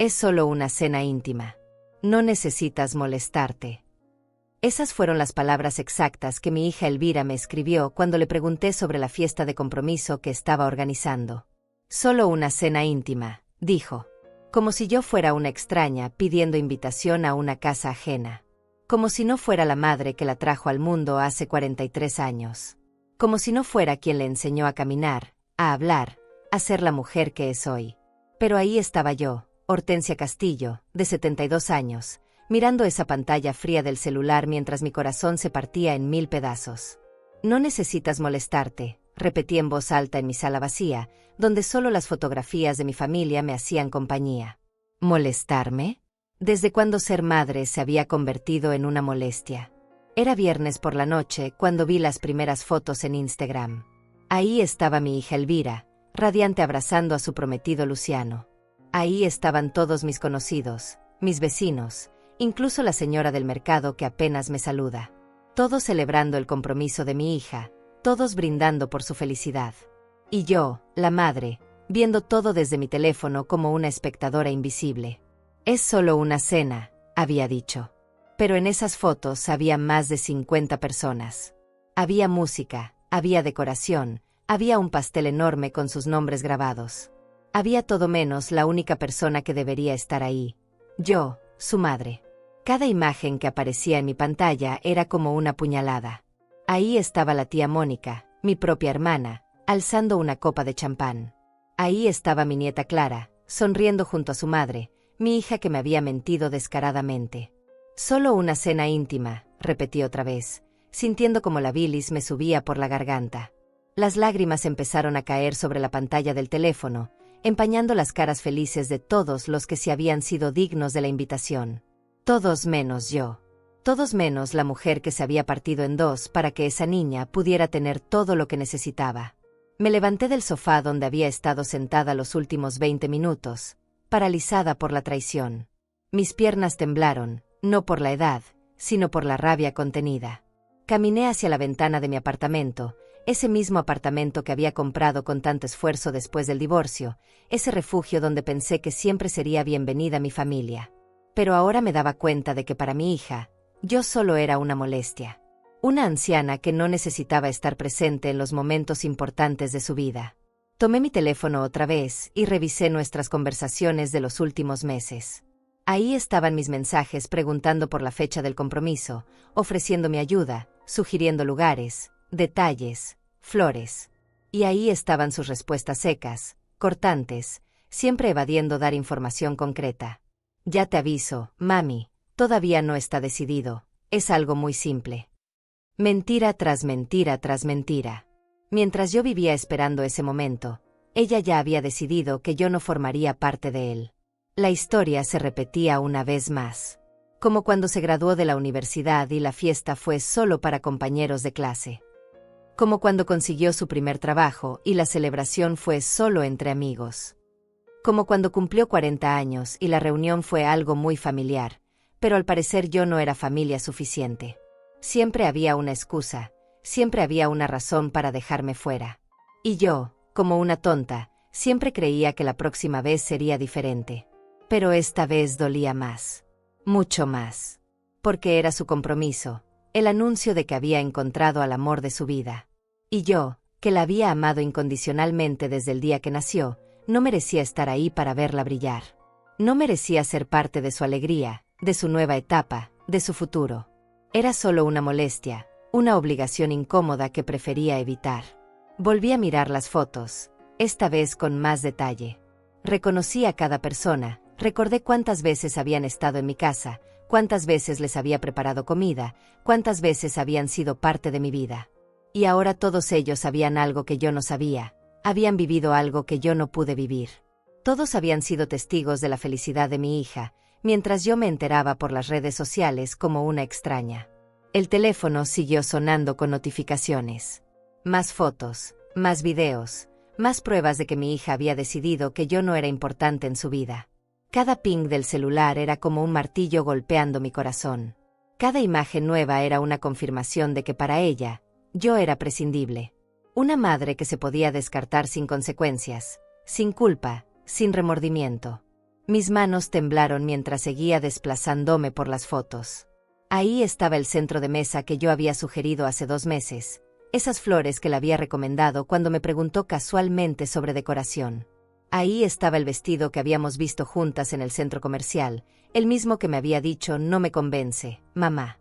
Es solo una cena íntima. No necesitas molestarte. Esas fueron las palabras exactas que mi hija Elvira me escribió cuando le pregunté sobre la fiesta de compromiso que estaba organizando. Solo una cena íntima, dijo. Como si yo fuera una extraña pidiendo invitación a una casa ajena. Como si no fuera la madre que la trajo al mundo hace 43 años. Como si no fuera quien le enseñó a caminar, a hablar, a ser la mujer que es hoy. Pero ahí estaba yo, Hortensia Castillo, de 72 años, mirando esa pantalla fría del celular mientras mi corazón se partía en 1000 pedazos. No necesitas molestarte, repetí en voz alta en mi sala vacía, donde solo las fotografías de mi familia me hacían compañía. ¿Molestarme? ¿Desde cuándo ser madre se había convertido en una molestia? Era viernes por la noche cuando vi las primeras fotos en Instagram. Ahí estaba mi hija Elvira, radiante abrazando a su prometido Luciano. Ahí estaban todos mis conocidos, mis vecinos, incluso la señora del mercado que apenas me saluda. Todos celebrando el compromiso de mi hija, todos brindando por su felicidad. Y yo, la madre, viendo todo desde mi teléfono como una espectadora invisible. Es solo una cena, había dicho. Pero en esas fotos había más de 50 personas. Había música, había decoración, había un pastel enorme con sus nombres grabados. Había todo menos la única persona que debería estar ahí. Yo, su madre. Cada imagen que aparecía en mi pantalla era como una puñalada. Ahí estaba la tía Mónica, mi propia hermana, alzando una copa de champán. Ahí estaba mi nieta Clara, sonriendo junto a su madre, mi hija que me había mentido descaradamente. Solo una cena íntima, repetí otra vez, sintiendo como la bilis me subía por la garganta. Las lágrimas empezaron a caer sobre la pantalla del teléfono, empañando las caras felices de todos los que se habían sido dignos de la invitación. Todos menos yo. Todos menos la mujer que se había partido en dos para que esa niña pudiera tener todo lo que necesitaba. Me levanté del sofá donde había estado sentada los últimos 20 minutos, paralizada por la traición. Mis piernas temblaron, no por la edad, sino por la rabia contenida. Caminé hacia la ventana de mi apartamento, ese mismo apartamento que había comprado con tanto esfuerzo después del divorcio, ese refugio donde pensé que siempre sería bienvenida mi familia. Pero ahora me daba cuenta de que para mi hija, yo solo era una molestia. Una anciana que no necesitaba estar presente en los momentos importantes de su vida. Tomé mi teléfono otra vez y revisé nuestras conversaciones de los últimos meses. Ahí estaban mis mensajes preguntando por la fecha del compromiso, ofreciendo mi ayuda, sugiriendo lugares, detalles, flores. Y ahí estaban sus respuestas secas, cortantes, siempre evadiendo dar información concreta. Ya te aviso, mami, todavía no está decidido, es algo muy simple. Mentira tras mentira tras mentira. Mientras yo vivía esperando ese momento, ella ya había decidido que yo no formaría parte de él. La historia se repetía una vez más. Como cuando se graduó de la universidad y la fiesta fue solo para compañeros de clase. Como cuando consiguió su primer trabajo y la celebración fue solo entre amigos. Como cuando cumplió 40 años y la reunión fue algo muy familiar, pero al parecer yo no era familia suficiente. Siempre había una excusa, siempre había una razón para dejarme fuera. Y yo, como una tonta, siempre creía que la próxima vez sería diferente. Pero esta vez dolía más. Mucho más. Porque era su compromiso, el anuncio de que había encontrado al amor de su vida. Y yo, que la había amado incondicionalmente desde el día que nació, no merecía estar ahí para verla brillar. No merecía ser parte de su alegría, de su nueva etapa, de su futuro. Era solo una molestia, una obligación incómoda que prefería evitar. Volví a mirar las fotos, esta vez con más detalle. Reconocí a cada persona, recordé cuántas veces habían estado en mi casa, cuántas veces les había preparado comida, cuántas veces habían sido parte de mi vida. Y ahora todos ellos sabían algo que yo no sabía, habían vivido algo que yo no pude vivir. Todos habían sido testigos de la felicidad de mi hija, mientras yo me enteraba por las redes sociales como una extraña. El teléfono siguió sonando con notificaciones. Más fotos, más videos, más pruebas de que mi hija había decidido que yo no era importante en su vida. Cada ping del celular era como un martillo golpeando mi corazón. Cada imagen nueva era una confirmación de que para ella, yo era prescindible. Una madre que se podía descartar sin consecuencias, sin culpa, sin remordimiento. Mis manos temblaron mientras seguía desplazándome por las fotos. Ahí estaba el centro de mesa que yo había sugerido hace 2 meses, esas flores que le había recomendado cuando me preguntó casualmente sobre decoración. Ahí estaba el vestido que habíamos visto juntas en el centro comercial, el mismo que me había dicho no me convence, mamá.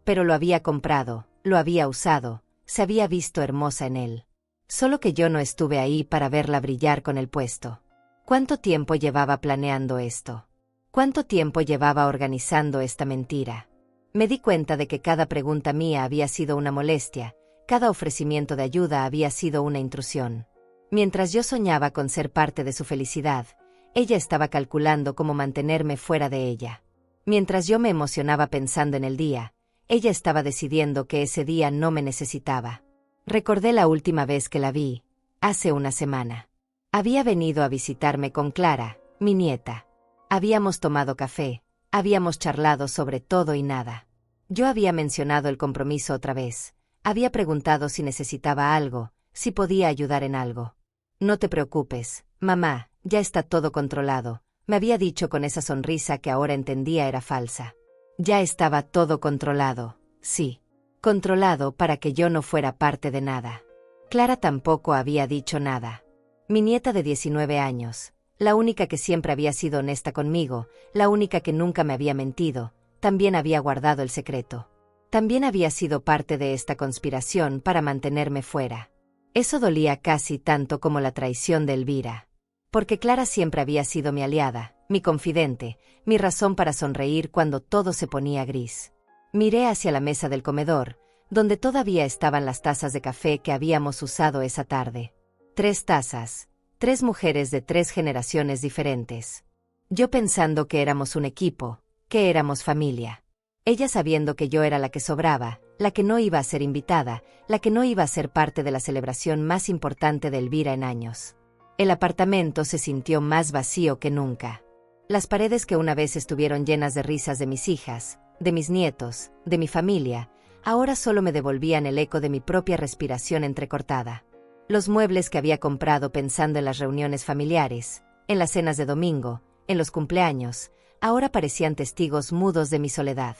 Pero lo había comprado, lo había usado, se había visto hermosa en él. Solo que yo no estuve ahí para verla brillar con el puesto. ¿Cuánto tiempo llevaba planeando esto? ¿Cuánto tiempo llevaba organizando esta mentira? Me di cuenta de que cada pregunta mía había sido una molestia, cada ofrecimiento de ayuda había sido una intrusión. Mientras yo soñaba con ser parte de su felicidad, ella estaba calculando cómo mantenerme fuera de ella. Mientras yo me emocionaba pensando en el día, ella estaba decidiendo que ese día no me necesitaba. Recordé la última vez que la vi, hace una semana. Había venido a visitarme con Clara, mi nieta. Habíamos tomado café, habíamos charlado sobre todo y nada. Yo había mencionado el compromiso otra vez, había preguntado si necesitaba algo, si podía ayudar en algo. No te preocupes, mamá, ya está todo controlado, me había dicho con esa sonrisa que ahora entendía era falsa. Ya estaba todo controlado, sí. Controlado para que yo no fuera parte de nada. Clara tampoco había dicho nada. Mi nieta de 19 años, la única que siempre había sido honesta conmigo, la única que nunca me había mentido, también había guardado el secreto. También había sido parte de esta conspiración para mantenerme fuera. Eso dolía casi tanto como la traición de Elvira. Porque Clara siempre había sido mi aliada, mi confidente, mi razón para sonreír cuando todo se ponía gris. Miré hacia la mesa del comedor, donde todavía estaban las tazas de café que habíamos usado esa tarde. 3 tazas, 3 mujeres de 3 generaciones diferentes. Yo pensando que éramos un equipo, que éramos familia. Ella sabiendo que yo era la que sobraba, la que no iba a ser invitada, la que no iba a ser parte de la celebración más importante de Elvira en años. El apartamento se sintió más vacío que nunca. Las paredes que una vez estuvieron llenas de risas de mis hijas, de mis nietos, de mi familia, ahora solo me devolvían el eco de mi propia respiración entrecortada. Los muebles que había comprado pensando en las reuniones familiares, en las cenas de domingo, en los cumpleaños, ahora parecían testigos mudos de mi soledad.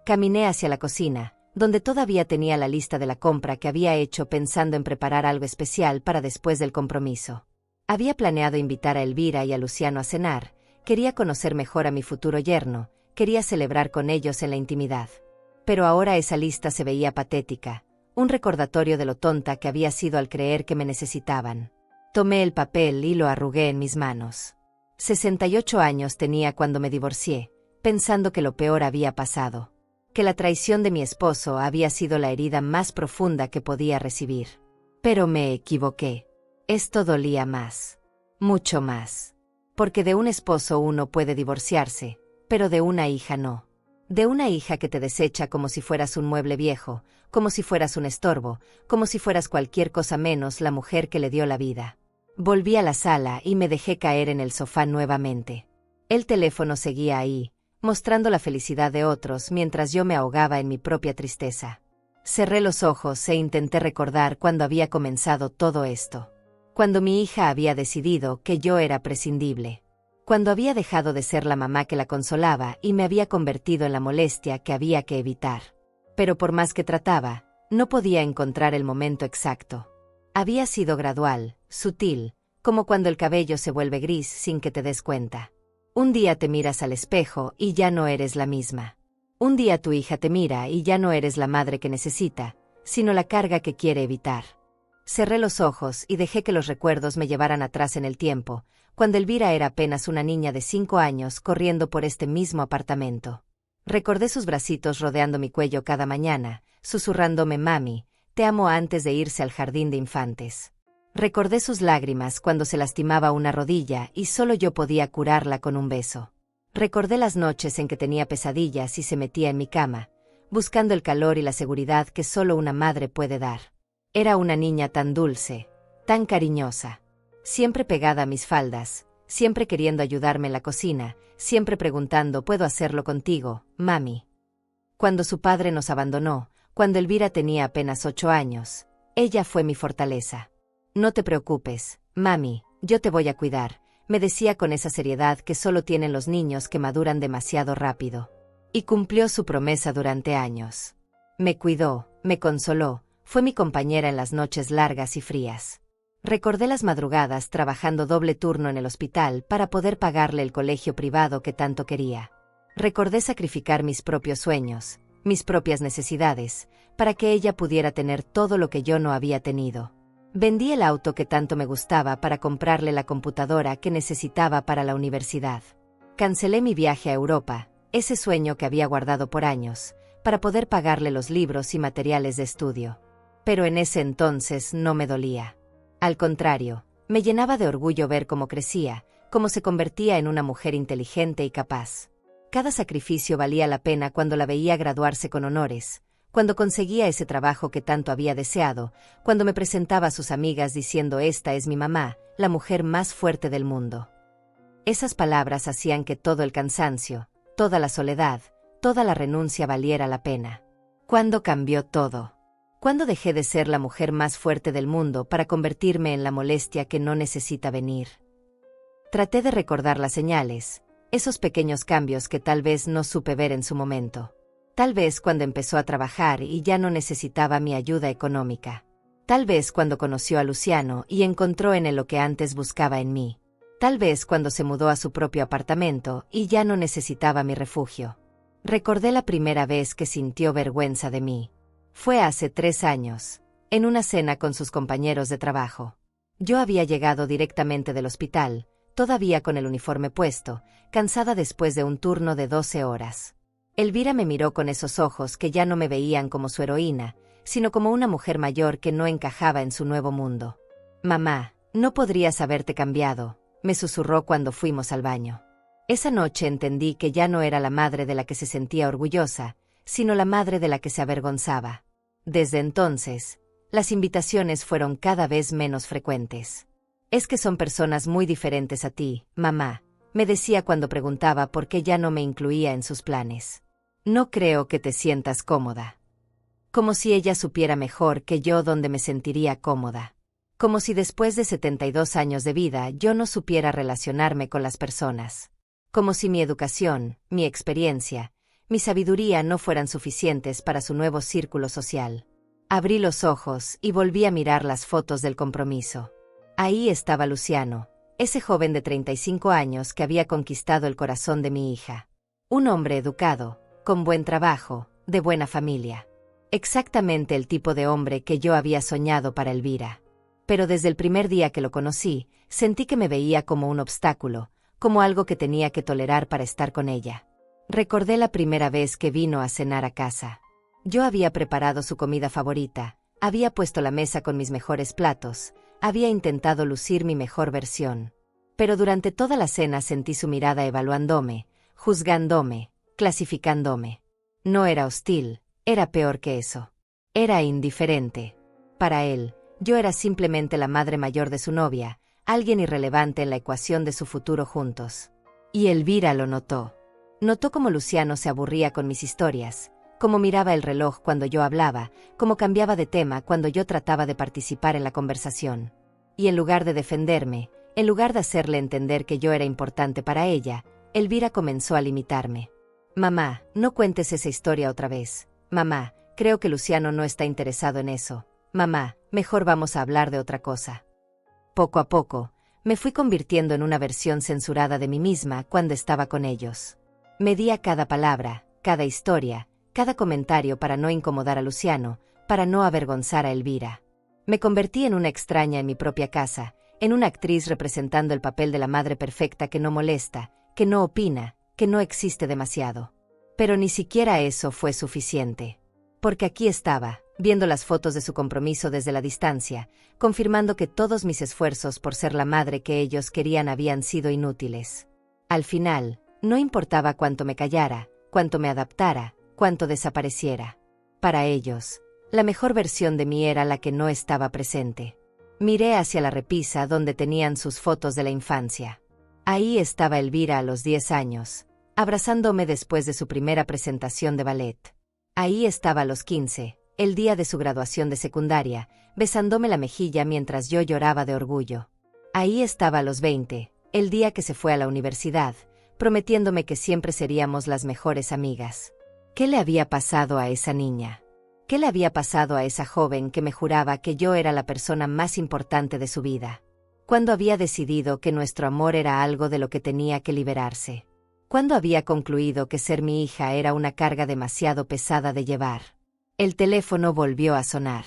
Caminé hacia la cocina, donde todavía tenía la lista de la compra que había hecho pensando en preparar algo especial para después del compromiso. Había planeado invitar a Elvira y a Luciano a cenar, quería conocer mejor a mi futuro yerno, quería celebrar con ellos en la intimidad. Pero ahora esa lista se veía patética, un recordatorio de lo tonta que había sido al creer que me necesitaban. Tomé el papel y lo arrugué en mis manos. 68 años tenía cuando me divorcié, pensando que lo peor había pasado, que la traición de mi esposo había sido la herida más profunda que podía recibir. Pero me equivoqué. Esto dolía más. Mucho más. Porque de un esposo uno puede divorciarse, pero de una hija no. De una hija que te desecha como si fueras un mueble viejo, como si fueras un estorbo, como si fueras cualquier cosa menos la mujer que le dio la vida. Volví a la sala y me dejé caer en el sofá nuevamente. El teléfono seguía ahí, mostrando la felicidad de otros mientras yo me ahogaba en mi propia tristeza. Cerré los ojos e intenté recordar cuándo había comenzado todo esto. Cuando mi hija había decidido que yo era prescindible. Cuando había dejado de ser la mamá que la consolaba y me había convertido en la molestia que había que evitar. Pero por más que trataba, no podía encontrar el momento exacto. Había sido gradual, sutil, como cuando el cabello se vuelve gris sin que te des cuenta. Un día te miras al espejo y ya no eres la misma. Un día tu hija te mira y ya no eres la madre que necesita, sino la carga que quiere evitar. Cerré los ojos y dejé que los recuerdos me llevaran atrás en el tiempo, cuando Elvira era apenas una niña de 5 años corriendo por este mismo apartamento. Recordé sus bracitos rodeando mi cuello cada mañana, susurrándome mami, te amo antes de irse al jardín de infantes. Recordé sus lágrimas cuando se lastimaba una rodilla y solo yo podía curarla con un beso. Recordé las noches en que tenía pesadillas y se metía en mi cama, buscando el calor y la seguridad que solo una madre puede dar. Era una niña tan dulce, tan cariñosa. Siempre pegada a mis faldas, siempre queriendo ayudarme en la cocina, siempre preguntando ¿puedo hacerlo contigo, mami? Cuando su padre nos abandonó, cuando Elvira tenía apenas 8 años, ella fue mi fortaleza. No te preocupes, mami, yo te voy a cuidar, me decía con esa seriedad que solo tienen los niños que maduran demasiado rápido. Y cumplió su promesa durante años. Me cuidó, me consoló, fue mi compañera en las noches largas y frías. Recordé las madrugadas trabajando doble turno en el hospital para poder pagarle el colegio privado que tanto quería. Recordé sacrificar mis propios sueños, mis propias necesidades, para que ella pudiera tener todo lo que yo no había tenido. Vendí el auto que tanto me gustaba para comprarle la computadora que necesitaba para la universidad. Cancelé mi viaje a Europa, ese sueño que había guardado por años, para poder pagarle los libros y materiales de estudio. Pero en ese entonces no me dolía. Al contrario, me llenaba de orgullo ver cómo crecía, cómo se convertía en una mujer inteligente y capaz. Cada sacrificio valía la pena cuando la veía graduarse con honores, cuando conseguía ese trabajo que tanto había deseado, cuando me presentaba a sus amigas diciendo «Esta es mi mamá, la mujer más fuerte del mundo». Esas palabras hacían que todo el cansancio, toda la soledad, toda la renuncia valiera la pena. ¿Cuándo cambió todo? ¿Cuándo dejé de ser la mujer más fuerte del mundo para convertirme en la molestia que no necesita venir? Traté de recordar las señales, esos pequeños cambios que tal vez no supe ver en su momento. Tal vez cuando empezó a trabajar y ya no necesitaba mi ayuda económica. Tal vez cuando conoció a Luciano y encontró en él lo que antes buscaba en mí. Tal vez cuando se mudó a su propio apartamento y ya no necesitaba mi refugio. Recordé la primera vez que sintió vergüenza de mí. Fue hace 3 años, en una cena con sus compañeros de trabajo. Yo había llegado directamente del hospital, todavía con el uniforme puesto, cansada después de un turno de 12 horas. Elvira me miró con esos ojos que ya no me veían como su heroína, sino como una mujer mayor que no encajaba en su nuevo mundo. «Mamá, no podrías haberte cambiado», me susurró cuando fuimos al baño. Esa noche entendí que ya no era la madre de la que se sentía orgullosa, sino la madre de la que se avergonzaba. Desde entonces, las invitaciones fueron cada vez menos frecuentes. «Es que son personas muy diferentes a ti, mamá», me decía cuando preguntaba por qué ya no me incluía en sus planes. «No creo que te sientas cómoda». Como si ella supiera mejor que yo dónde me sentiría cómoda. Como si después de 72 años de vida yo no supiera relacionarme con las personas. Como si mi educación, mi experiencia, mi sabiduría no fueran suficientes para su nuevo círculo social. Abrí los ojos y volví a mirar las fotos del compromiso. Ahí estaba Luciano, ese joven de 35 años que había conquistado el corazón de mi hija. Un hombre educado, con buen trabajo, de buena familia. Exactamente el tipo de hombre que yo había soñado para Elvira. Pero desde el primer día que lo conocí, sentí que me veía como un obstáculo, como algo que tenía que tolerar para estar con ella. Recordé la primera vez que vino a cenar a casa. Yo había preparado su comida favorita, había puesto la mesa con mis mejores platos, había intentado lucir mi mejor versión. Pero durante toda la cena sentí su mirada evaluándome, juzgándome, clasificándome. No era hostil, era peor que eso. Era indiferente. Para él, yo era simplemente la madre mayor de su novia, alguien irrelevante en la ecuación de su futuro juntos. Y Elvira lo notó. Notó cómo Luciano se aburría con mis historias, cómo miraba el reloj cuando yo hablaba, cómo cambiaba de tema cuando yo trataba de participar en la conversación. Y en lugar de defenderme, en lugar de hacerle entender que yo era importante para ella, Elvira comenzó a limitarme. «Mamá, no cuentes esa historia otra vez. Mamá, creo que Luciano no está interesado en eso. Mamá, mejor vamos a hablar de otra cosa». Poco a poco, me fui convirtiendo en una versión censurada de mí misma cuando estaba con ellos. Medía cada palabra, cada historia, cada comentario para no incomodar a Luciano, para no avergonzar a Elvira. Me convertí en una extraña en mi propia casa, en una actriz representando el papel de la madre perfecta que no molesta, que no opina, que no existe demasiado. Pero ni siquiera eso fue suficiente. Porque aquí estaba, viendo las fotos de su compromiso desde la distancia, confirmando que todos mis esfuerzos por ser la madre que ellos querían habían sido inútiles. Al final, no importaba cuánto me callara, cuánto me adaptara, cuánto desapareciera. Para ellos, la mejor versión de mí era la que no estaba presente. Miré hacia la repisa donde tenían sus fotos de la infancia. Ahí estaba Elvira a los 10 años, abrazándome después de su primera presentación de ballet. Ahí estaba a los 15, el día de su graduación de secundaria, besándome la mejilla mientras yo lloraba de orgullo. Ahí estaba a los 20, el día que se fue a la universidad, prometiéndome que siempre seríamos las mejores amigas. ¿Qué le había pasado a esa niña? ¿Qué le había pasado a esa joven que me juraba que yo era la persona más importante de su vida? ¿Cuándo había decidido que nuestro amor era algo de lo que tenía que liberarse? ¿Cuándo había concluido que ser mi hija era una carga demasiado pesada de llevar? El teléfono volvió a sonar.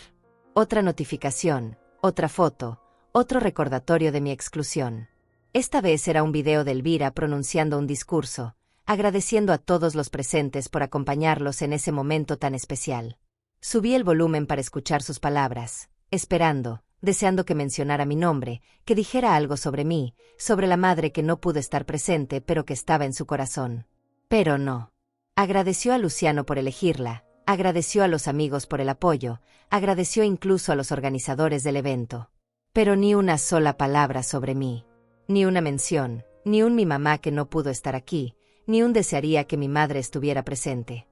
Otra notificación, otra foto, otro recordatorio de mi exclusión. Esta vez era un video de Elvira pronunciando un discurso, agradeciendo a todos los presentes por acompañarlos en ese momento tan especial. Subí el volumen para escuchar sus palabras, esperando, deseando que mencionara mi nombre, que dijera algo sobre mí, sobre la madre que no pudo estar presente pero que estaba en su corazón. Pero no. Agradeció a Luciano por elegirla, agradeció a los amigos por el apoyo, agradeció incluso a los organizadores del evento. Pero ni una sola palabra sobre mí. Ni una mención, ni un mi mamá que no pudo estar aquí, ni un desearía que mi madre estuviera presente.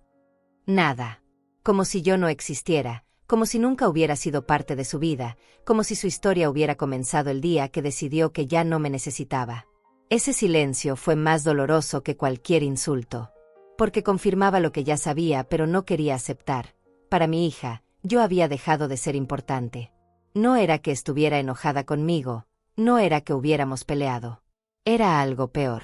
Nada. Como si yo no existiera, como si nunca hubiera sido parte de su vida, como si su historia hubiera comenzado el día que decidió que ya no me necesitaba. Ese silencio fue más doloroso que cualquier insulto. Porque confirmaba lo que ya sabía pero no quería aceptar. Para mi hija, yo había dejado de ser importante. No era que estuviera enojada conmigo, no era que hubiéramos peleado. Era algo peor.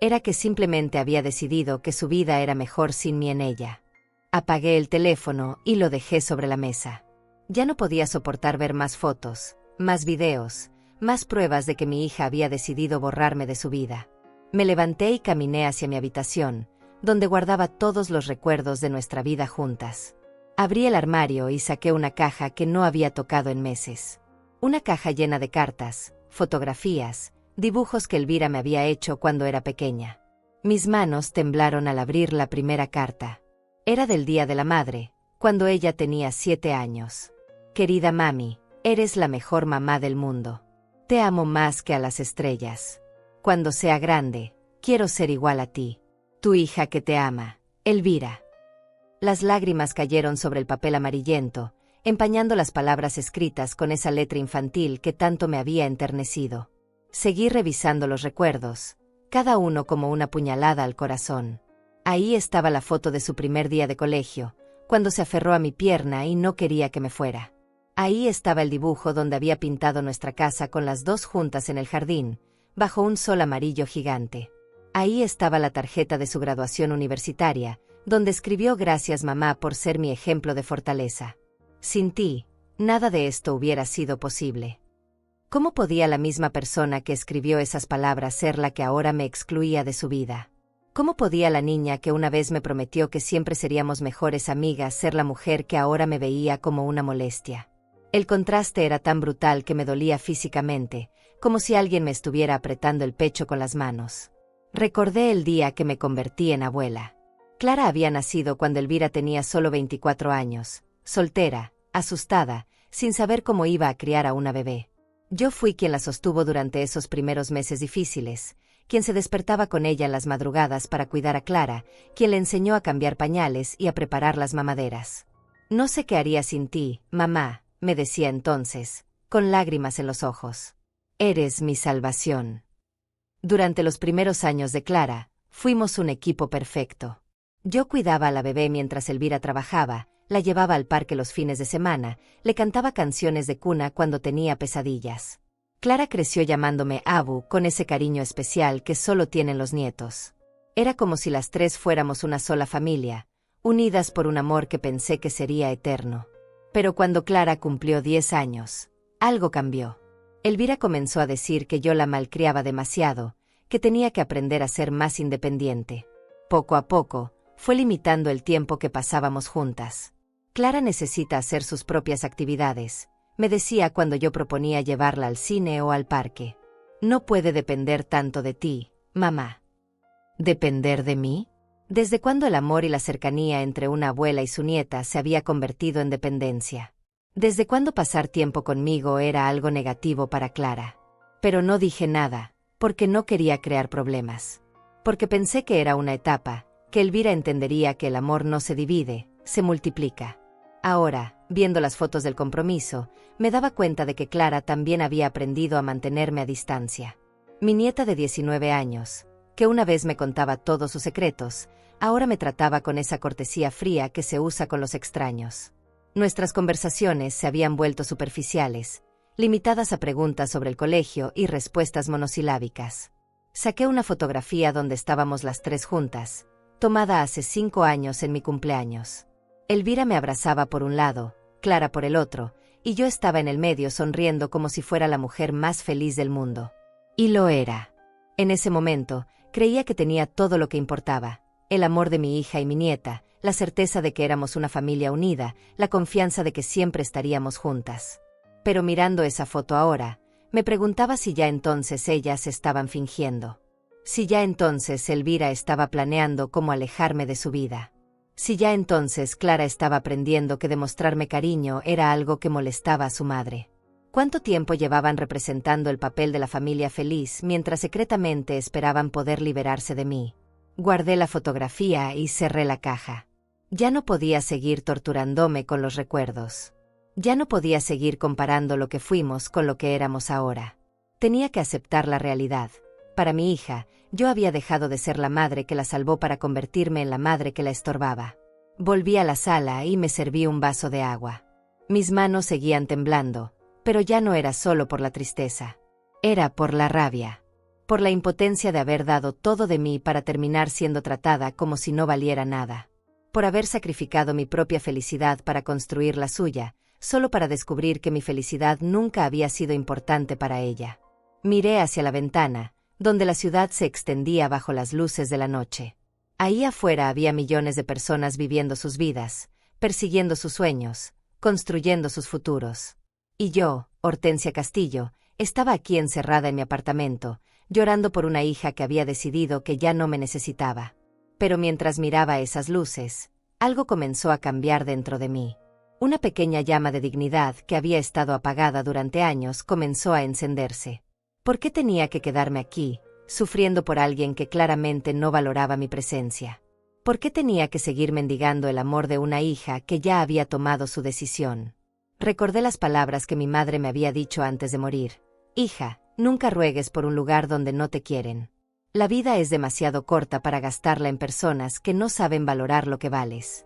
Era que simplemente había decidido que su vida era mejor sin mí en ella. Apagué el teléfono y lo dejé sobre la mesa. Ya no podía soportar ver más fotos, más videos, más pruebas de que mi hija había decidido borrarme de su vida. Me levanté y caminé hacia mi habitación, donde guardaba todos los recuerdos de nuestra vida juntas. Abrí el armario y saqué una caja que no había tocado en meses. Una caja llena de cartas, fotografías, dibujos que Elvira me había hecho cuando era pequeña. Mis manos temblaron al abrir la primera carta. Era del Día de la Madre, cuando ella tenía 7 años. Querida mami, eres la mejor mamá del mundo. Te amo más que a las estrellas. Cuando sea grande, quiero ser igual a ti. Tu hija que te ama, Elvira. Las lágrimas cayeron sobre el papel amarillento, empañando las palabras escritas con esa letra infantil que tanto me había enternecido. Seguí revisando los recuerdos, cada uno como una puñalada al corazón. Ahí estaba la foto de su primer día de colegio, cuando se aferró a mi pierna y no quería que me fuera. Ahí estaba el dibujo donde había pintado nuestra casa con las dos juntas en el jardín, bajo un sol amarillo gigante. Ahí estaba la tarjeta de su graduación universitaria, donde escribió gracias mamá por ser mi ejemplo de fortaleza. Sin ti, nada de esto hubiera sido posible. ¿Cómo podía la misma persona que escribió esas palabras ser la que ahora me excluía de su vida? ¿Cómo podía la niña que una vez me prometió que siempre seríamos mejores amigas ser la mujer que ahora me veía como una molestia? El contraste era tan brutal que me dolía físicamente, como si alguien me estuviera apretando el pecho con las manos. Recordé el día que me convertí en abuela. Clara había nacido cuando Elvira tenía solo 24 años, soltera, asustada, sin saber cómo iba a criar a una bebé. Yo fui quien la sostuvo durante esos primeros meses difíciles, quien se despertaba con ella en las madrugadas para cuidar a Clara, quien le enseñó a cambiar pañales y a preparar las mamaderas. No sé qué haría sin ti, mamá, me decía entonces, con lágrimas en los ojos. Eres mi salvación. Durante los primeros años de Clara, fuimos un equipo perfecto. Yo cuidaba a la bebé mientras Elvira trabajaba, la llevaba al parque los fines de semana, le cantaba canciones de cuna cuando tenía pesadillas. Clara creció llamándome Abu con ese cariño especial que solo tienen los nietos. Era como si las tres fuéramos una sola familia, unidas por un amor que pensé que sería eterno. Pero cuando Clara cumplió 10 años, algo cambió. Elvira comenzó a decir que yo la malcriaba demasiado, que tenía que aprender a ser más independiente. Poco a poco, fue limitando el tiempo que pasábamos juntas. Clara necesita hacer sus propias actividades, me decía cuando yo proponía llevarla al cine o al parque. No puede depender tanto de ti, mamá. ¿Depender de mí? ¿Desde cuándo el amor y la cercanía entre una abuela y su nieta se había convertido en dependencia? ¿Desde cuándo pasar tiempo conmigo era algo negativo para Clara? Pero no dije nada, porque no quería crear problemas. Porque pensé que era una etapa, que Elvira entendería que el amor no se divide, se multiplica. Ahora, viendo las fotos del compromiso, me daba cuenta de que Clara también había aprendido a mantenerme a distancia. Mi nieta de 19 años, que una vez me contaba todos sus secretos, ahora me trataba con esa cortesía fría que se usa con los extraños. Nuestras conversaciones se habían vuelto superficiales, limitadas a preguntas sobre el colegio y respuestas monosilábicas. Saqué una fotografía donde estábamos las tres juntas, tomada hace 5 años en mi cumpleaños. Elvira me abrazaba por un lado, Clara por el otro, y yo estaba en el medio sonriendo como si fuera la mujer más feliz del mundo. Y lo era. En ese momento, creía que tenía todo lo que importaba: el amor de mi hija y mi nieta, la certeza de que éramos una familia unida, la confianza de que siempre estaríamos juntas. Pero mirando esa foto ahora, me preguntaba si ya entonces ellas estaban fingiendo. Si ya entonces Elvira estaba planeando cómo alejarme de su vida. Si ya entonces Clara estaba aprendiendo que demostrarme cariño era algo que molestaba a su madre. ¿Cuánto tiempo llevaban representando el papel de la familia feliz mientras secretamente esperaban poder liberarse de mí? Guardé la fotografía y cerré la caja. Ya no podía seguir torturándome con los recuerdos. Ya no podía seguir comparando lo que fuimos con lo que éramos ahora. Tenía que aceptar la realidad. Para mi hija, yo había dejado de ser la madre que la salvó para convertirme en la madre que la estorbaba. Volví a la sala y me serví un vaso de agua. Mis manos seguían temblando, pero ya no era solo por la tristeza. Era por la rabia. Por la impotencia de haber dado todo de mí para terminar siendo tratada como si no valiera nada. Por haber sacrificado mi propia felicidad para construir la suya, solo para descubrir que mi felicidad nunca había sido importante para ella. Miré hacia la ventana, donde la ciudad se extendía bajo las luces de la noche. Ahí afuera había millones de personas viviendo sus vidas, persiguiendo sus sueños, construyendo sus futuros. Y yo, Hortensia Castillo, estaba aquí encerrada en mi apartamento, llorando por una hija que había decidido que ya no me necesitaba. Pero mientras miraba esas luces, algo comenzó a cambiar dentro de mí. Una pequeña llama de dignidad que había estado apagada durante años comenzó a encenderse. ¿Por qué tenía que quedarme aquí, sufriendo por alguien que claramente no valoraba mi presencia? ¿Por qué tenía que seguir mendigando el amor de una hija que ya había tomado su decisión? Recordé las palabras que mi madre me había dicho antes de morir. Hija, nunca ruegues por un lugar donde no te quieren. La vida es demasiado corta para gastarla en personas que no saben valorar lo que vales.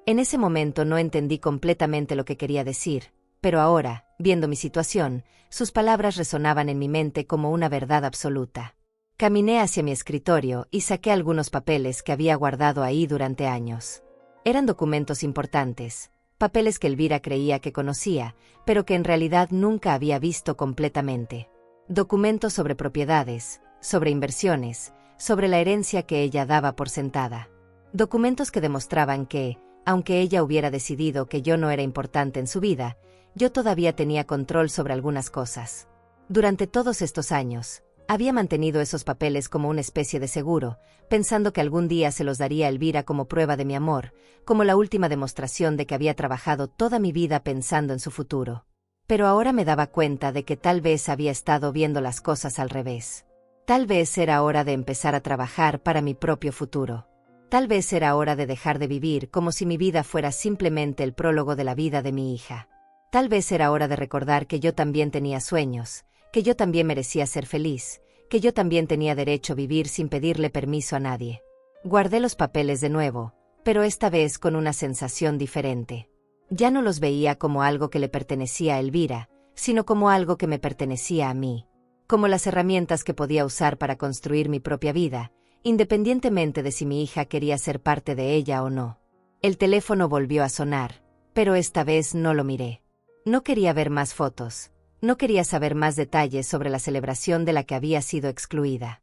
En ese momento no entendí completamente lo que quería decir, pero ahora, viendo mi situación, sus palabras resonaban en mi mente como una verdad absoluta. Caminé hacia mi escritorio y saqué algunos papeles que había guardado ahí durante años. Eran documentos importantes, papeles que Elvira creía que conocía, pero que en realidad nunca había visto completamente. Documentos sobre propiedades, sobre inversiones, sobre la herencia que ella daba por sentada. Documentos que demostraban que, aunque ella hubiera decidido que yo no era importante en su vida, yo todavía tenía control sobre algunas cosas. Durante todos estos años, había mantenido esos papeles como una especie de seguro, pensando que algún día se los daría a Elvira como prueba de mi amor, como la última demostración de que había trabajado toda mi vida pensando en su futuro. Pero ahora me daba cuenta de que tal vez había estado viendo las cosas al revés. Tal vez era hora de empezar a trabajar para mi propio futuro. Tal vez era hora de dejar de vivir como si mi vida fuera simplemente el prólogo de la vida de mi hija. Tal vez era hora de recordar que yo también tenía sueños, que yo también merecía ser feliz, que yo también tenía derecho a vivir sin pedirle permiso a nadie. Guardé los papeles de nuevo, pero esta vez con una sensación diferente. Ya no los veía como algo que le pertenecía a Elvira, sino como algo que me pertenecía a mí. Como las herramientas que podía usar para construir mi propia vida, independientemente de si mi hija quería ser parte de ella o no. El teléfono volvió a sonar, pero esta vez no lo miré. No quería ver más fotos, no quería saber más detalles sobre la celebración de la que había sido excluida.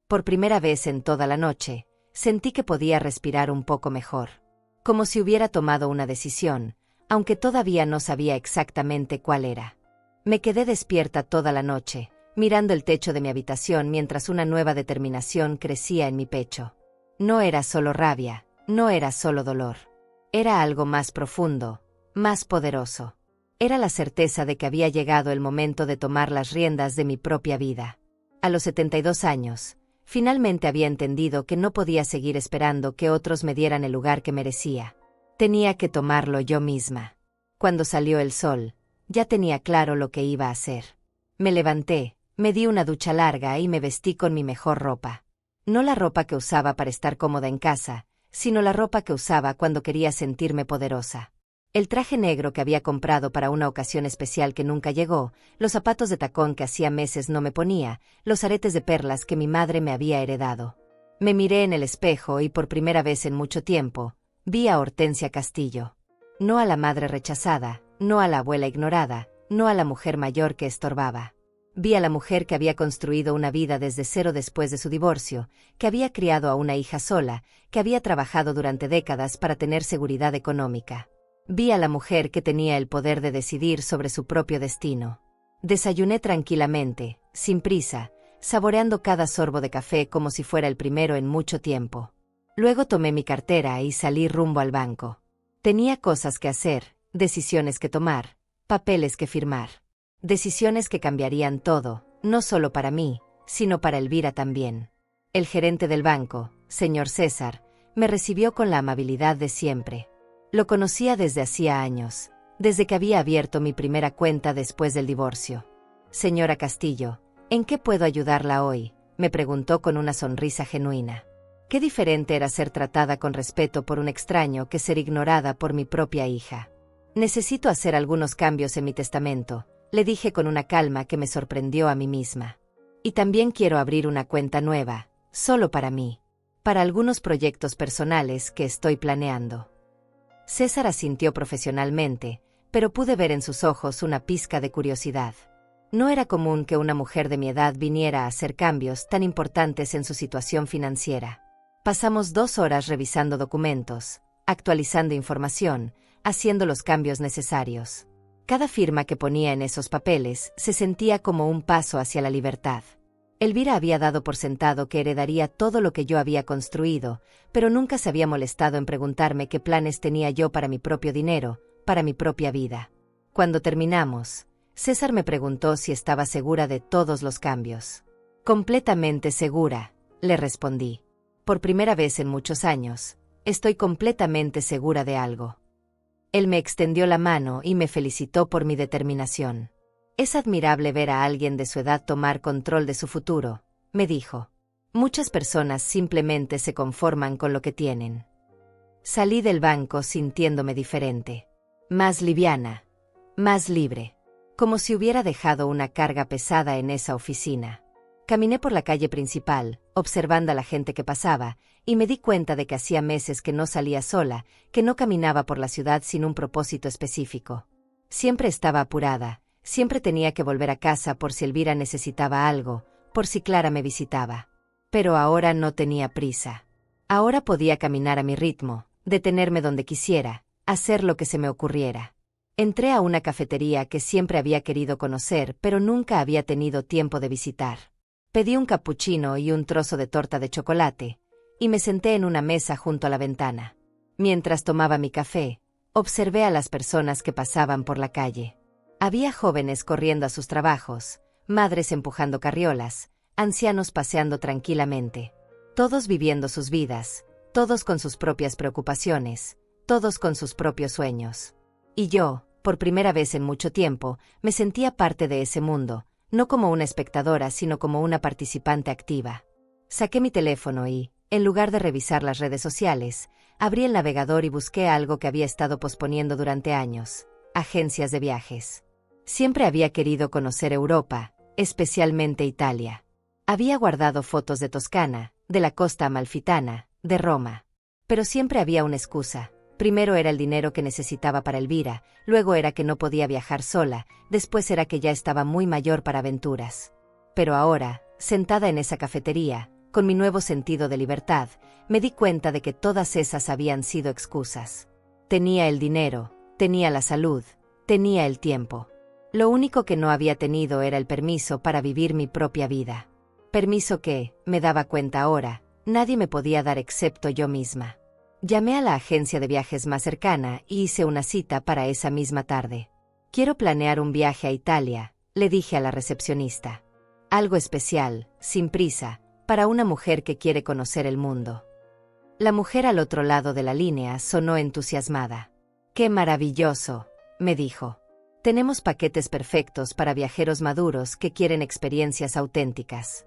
Por primera vez en toda la noche, sentí que podía respirar un poco mejor. Como si hubiera tomado una decisión, aunque todavía no sabía exactamente cuál era. Me quedé despierta toda la noche, mirando el techo de mi habitación mientras una nueva determinación crecía en mi pecho. No era solo rabia, no era solo dolor. Era algo más profundo, más poderoso. Era la certeza de que había llegado el momento de tomar las riendas de mi propia vida. A los 72 años, finalmente había entendido que no podía seguir esperando que otros me dieran el lugar que merecía. Tenía que tomarlo yo misma. Cuando salió el sol, ya tenía claro lo que iba a hacer. Me levanté, Me di una ducha larga y me vestí con mi mejor ropa. No la ropa que usaba para estar cómoda en casa, sino la ropa que usaba cuando quería sentirme poderosa. El traje negro que había comprado para una ocasión especial que nunca llegó, los zapatos de tacón que hacía meses no me ponía, los aretes de perlas que mi madre me había heredado. Me miré en el espejo y por primera vez en mucho tiempo, vi a Hortensia Castillo. No a la madre rechazada, no a la abuela ignorada, no a la mujer mayor que estorbaba. Vi a la mujer que había construido una vida desde cero después de su divorcio, que había criado a una hija sola, que había trabajado durante décadas para tener seguridad económica. Vi a la mujer que tenía el poder de decidir sobre su propio destino. Desayuné tranquilamente, sin prisa, saboreando cada sorbo de café como si fuera el primero en mucho tiempo. Luego tomé mi cartera y salí rumbo al banco. Tenía cosas que hacer, decisiones que tomar, papeles que firmar. Decisiones que cambiarían todo, no solo para mí, sino para Elvira también. El gerente del banco, señor César, me recibió con la amabilidad de siempre. Lo conocía desde hacía años, desde que había abierto mi primera cuenta después del divorcio. Señora Castillo, ¿en qué puedo ayudarla hoy?, me preguntó con una sonrisa genuina. Qué diferente era ser tratada con respeto por un extraño que ser ignorada por mi propia hija. Necesito hacer algunos cambios en mi testamento, le dije con una calma que me sorprendió a mí misma. Y también quiero abrir una cuenta nueva, solo para mí, para algunos proyectos personales que estoy planeando. César asintió profesionalmente, pero pude ver en sus ojos una pizca de curiosidad. No era común que una mujer de mi edad viniera a hacer cambios tan importantes en su situación financiera. Pasamos 2 horas revisando documentos, actualizando información, haciendo los cambios necesarios. Cada firma que ponía en esos papeles se sentía como un paso hacia la libertad. Elvira había dado por sentado que heredaría todo lo que yo había construido, pero nunca se había molestado en preguntarme qué planes tenía yo para mi propio dinero, para mi propia vida. Cuando terminamos, César me preguntó si estaba segura de todos los cambios. Completamente segura, le respondí. Por primera vez en muchos años, estoy completamente segura de algo. Él me extendió la mano y me felicitó por mi determinación. Es admirable ver a alguien de su edad tomar control de su futuro, me dijo. Muchas personas simplemente se conforman con lo que tienen. Salí del banco sintiéndome diferente. Más liviana, más libre. Como si hubiera dejado una carga pesada en esa oficina. Caminé por la calle principal, observando a la gente que pasaba, y me di cuenta de que hacía meses que no salía sola, que no caminaba por la ciudad sin un propósito específico. Siempre estaba apurada, siempre tenía que volver a casa por si Elvira necesitaba algo, por si Clara me visitaba. Pero ahora no tenía prisa. Ahora podía caminar a mi ritmo, detenerme donde quisiera, hacer lo que se me ocurriera. Entré a una cafetería que siempre había querido conocer, pero nunca había tenido tiempo de visitar. Pedí un cappuccino y un trozo de torta de chocolate, y me senté en una mesa junto a la ventana. Mientras tomaba mi café, observé a las personas que pasaban por la calle. Había jóvenes corriendo a sus trabajos, madres empujando carriolas, ancianos paseando tranquilamente. Todos viviendo sus vidas, todos con sus propias preocupaciones, todos con sus propios sueños. Y yo, por primera vez en mucho tiempo, me sentía parte de ese mundo, no como una espectadora sino como una participante activa. Saqué mi teléfono y, en lugar de revisar las redes sociales, abrí el navegador y busqué algo que había estado posponiendo durante años: agencias de viajes. Siempre había querido conocer Europa, especialmente Italia. Había guardado fotos de Toscana, de la costa amalfitana, de Roma. Pero siempre había una excusa. Primero era el dinero que necesitaba para Elvira, luego era que no podía viajar sola, después era que ya estaba muy mayor para aventuras. Pero ahora, sentada en esa cafetería, con mi nuevo sentido de libertad, me di cuenta de que todas esas habían sido excusas. Tenía el dinero, tenía la salud, tenía el tiempo. Lo único que no había tenido era el permiso para vivir mi propia vida. Permiso que, me daba cuenta ahora, nadie me podía dar excepto yo misma. Llamé a la agencia de viajes más cercana y hice una cita para esa misma tarde. Quiero planear un viaje a Italia, le dije a la recepcionista. Algo especial, sin prisa, para una mujer que quiere conocer el mundo. La mujer al otro lado de la línea sonó entusiasmada. ¡Qué maravilloso!, me dijo. Tenemos paquetes perfectos para viajeros maduros que quieren experiencias auténticas.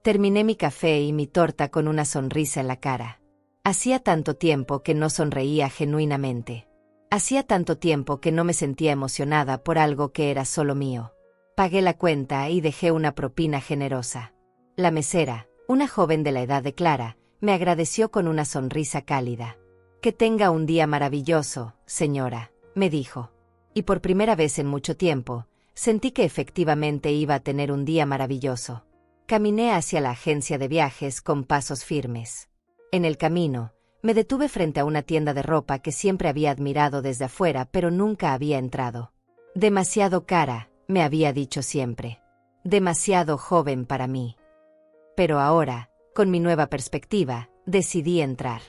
Terminé mi café y mi torta con una sonrisa en la cara. Hacía tanto tiempo que no sonreía genuinamente. Hacía tanto tiempo que no me sentía emocionada por algo que era solo mío. Pagué la cuenta y dejé una propina generosa. La mesera, una joven de la edad de Clara, me agradeció con una sonrisa cálida. «Que tenga un día maravilloso, señora», me dijo. Y por primera vez en mucho tiempo, sentí que efectivamente iba a tener un día maravilloso. Caminé hacia la agencia de viajes con pasos firmes. En el camino, me detuve frente a una tienda de ropa que siempre había admirado desde afuera pero nunca había entrado. Demasiado cara, me había dicho siempre. Demasiado joven para mí. Pero ahora, con mi nueva perspectiva, decidí entrar.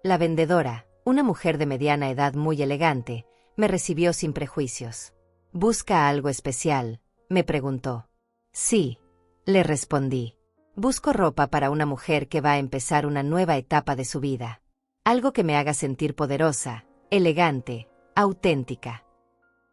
La vendedora, una mujer de mediana edad muy elegante, me recibió sin prejuicios. «¿Busca algo especial?», me preguntó. «Sí», le respondí. «Busco ropa para una mujer que va a empezar una nueva etapa de su vida. Algo que me haga sentir poderosa, elegante, auténtica».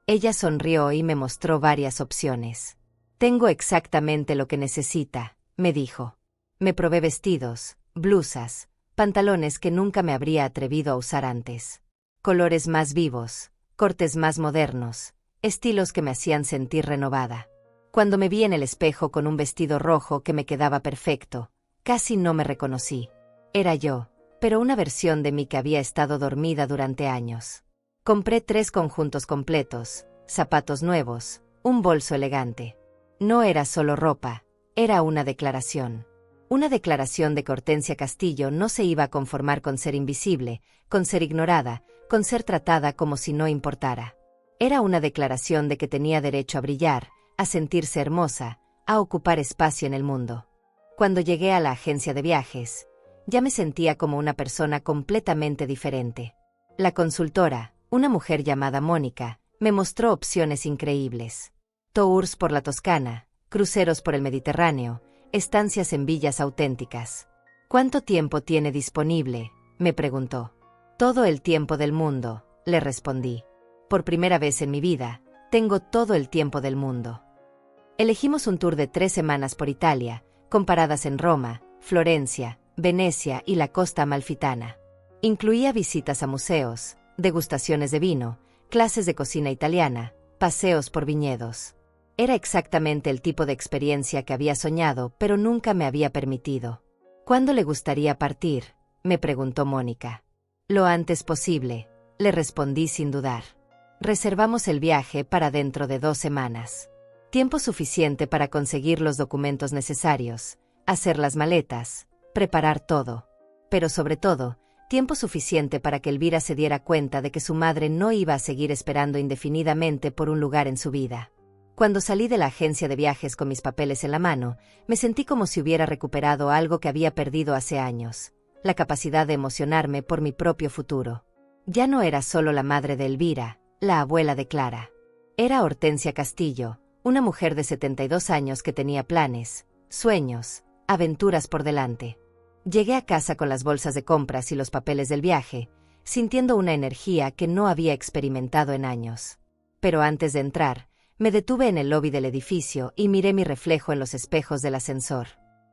Ella sonrió y me mostró varias opciones. «Tengo exactamente lo que necesita», me dijo. Me probé vestidos, blusas, pantalones que nunca me habría atrevido a usar antes. Colores más vivos, cortes más modernos, estilos que me hacían sentir renovada. Cuando me vi en el espejo con un vestido rojo que me quedaba perfecto, casi no me reconocí. Era yo, pero una versión de mí que había estado dormida durante años. Compré 3 conjuntos completos, zapatos nuevos, un bolso elegante. No era solo ropa, era una declaración. Una declaración de que Hortensia Castillo no se iba a conformar con ser invisible, con ser ignorada, con ser tratada como si no importara. Era una declaración de que tenía derecho a brillar, a sentirse hermosa, a ocupar espacio en el mundo. Cuando llegué a la agencia de viajes, ya me sentía como una persona completamente diferente. La consultora, una mujer llamada Mónica, me mostró opciones increíbles. Tours por la Toscana, cruceros por el Mediterráneo, estancias en villas auténticas. «¿Cuánto tiempo tiene disponible?», me preguntó. «Todo el tiempo del mundo», le respondí. «Por primera vez en mi vida, tengo todo el tiempo del mundo». Elegimos un tour de 3 semanas por Italia, con paradas en Roma, Florencia, Venecia y la costa amalfitana. Incluía visitas a museos, degustaciones de vino, clases de cocina italiana, paseos por viñedos. Era exactamente el tipo de experiencia que había soñado, pero nunca me había permitido. «¿Cuándo le gustaría partir?», me preguntó Mónica. «Lo antes posible», le respondí sin dudar. Reservamos el viaje para dentro de 2 semanas. Tiempo suficiente para conseguir los documentos necesarios, hacer las maletas, preparar todo. Pero sobre todo, tiempo suficiente para que Elvira se diera cuenta de que su madre no iba a seguir esperando indefinidamente por un lugar en su vida. Cuando salí de la agencia de viajes con mis papeles en la mano, me sentí como si hubiera recuperado algo que había perdido hace años, la capacidad de emocionarme por mi propio futuro. Ya no era solo la madre de Elvira, la abuela de Clara. Era Hortensia Castillo, una mujer de 72 años que tenía planes, sueños, aventuras por delante. Llegué a casa con las bolsas de compras y los papeles del viaje, sintiendo una energía que no había experimentado en años. Pero antes de entrar, me detuve en el lobby del edificio y miré mi reflejo en los espejos del ascensor.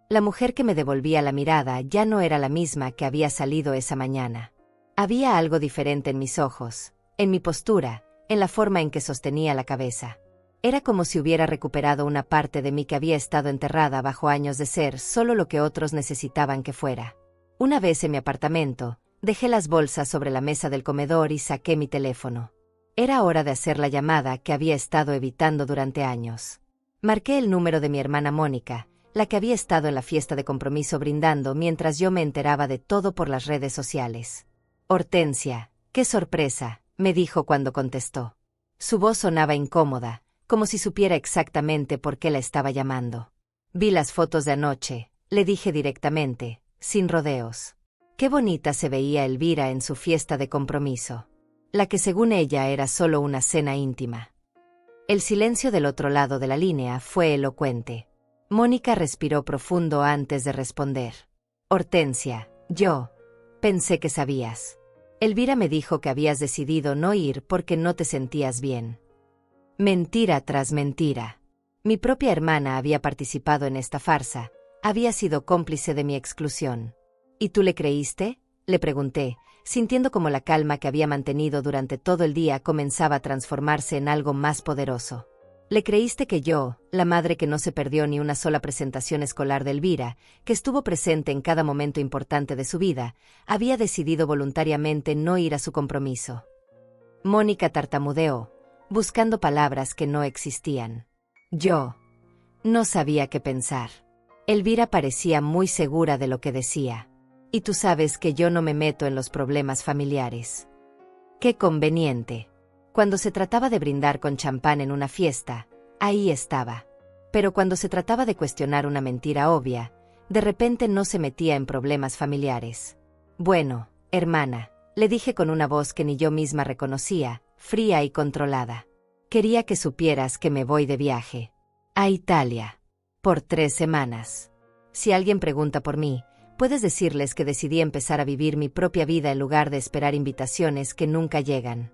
La mujer que me devolvía la mirada ya no era la misma que había salido esa mañana. Había algo diferente en mis ojos, en mi postura, en la forma en que sostenía la cabeza. Era como si hubiera recuperado una parte de mí que había estado enterrada bajo años de ser solo lo que otros necesitaban que fuera. Una vez en mi apartamento, dejé las bolsas sobre la mesa del comedor y saqué mi teléfono. Era hora de hacer la llamada que había estado evitando durante años. Marqué el número de mi hermana Mónica, la que había estado en la fiesta de compromiso brindando mientras yo me enteraba de todo por las redes sociales. «Hortensia, qué sorpresa», me dijo cuando contestó. Su voz sonaba incómoda, como si supiera exactamente por qué la estaba llamando. «Vi las fotos de anoche», le dije directamente, sin rodeos. Qué bonita se veía Elvira en su fiesta de compromiso. La que según ella era solo una cena íntima. El silencio del otro lado de la línea fue elocuente. Mónica respiró profundo antes de responder. «Hortensia, yo pensé que sabías. Elvira me dijo que habías decidido no ir porque no te sentías bien». Mentira tras mentira. Mi propia hermana había participado en esta farsa, había sido cómplice de mi exclusión. ¿Y tú le creíste?, le pregunté, sintiendo como la calma que había mantenido durante todo el día comenzaba a transformarse en algo más poderoso. ¿Le creíste que yo, la madre que no se perdió ni una sola presentación escolar de Elvira, que estuvo presente en cada momento importante de su vida, había decidido voluntariamente no ir a su compromiso? Mónica tartamudeó, buscando palabras que no existían. Yo no sabía qué pensar. Elvira parecía muy segura de lo que decía. Y tú sabes que yo no me meto en los problemas familiares. Qué conveniente. Cuando se trataba de brindar con champán en una fiesta, ahí estaba. Pero cuando se trataba de cuestionar una mentira obvia, de repente no se metía en problemas familiares. Bueno, hermana, le dije con una voz que ni yo misma reconocía, fría y controlada. Quería que supieras que me voy de viaje. A Italia. Por 3 semanas. Si alguien pregunta por mí, puedes decirles que decidí empezar a vivir mi propia vida en lugar de esperar invitaciones que nunca llegan.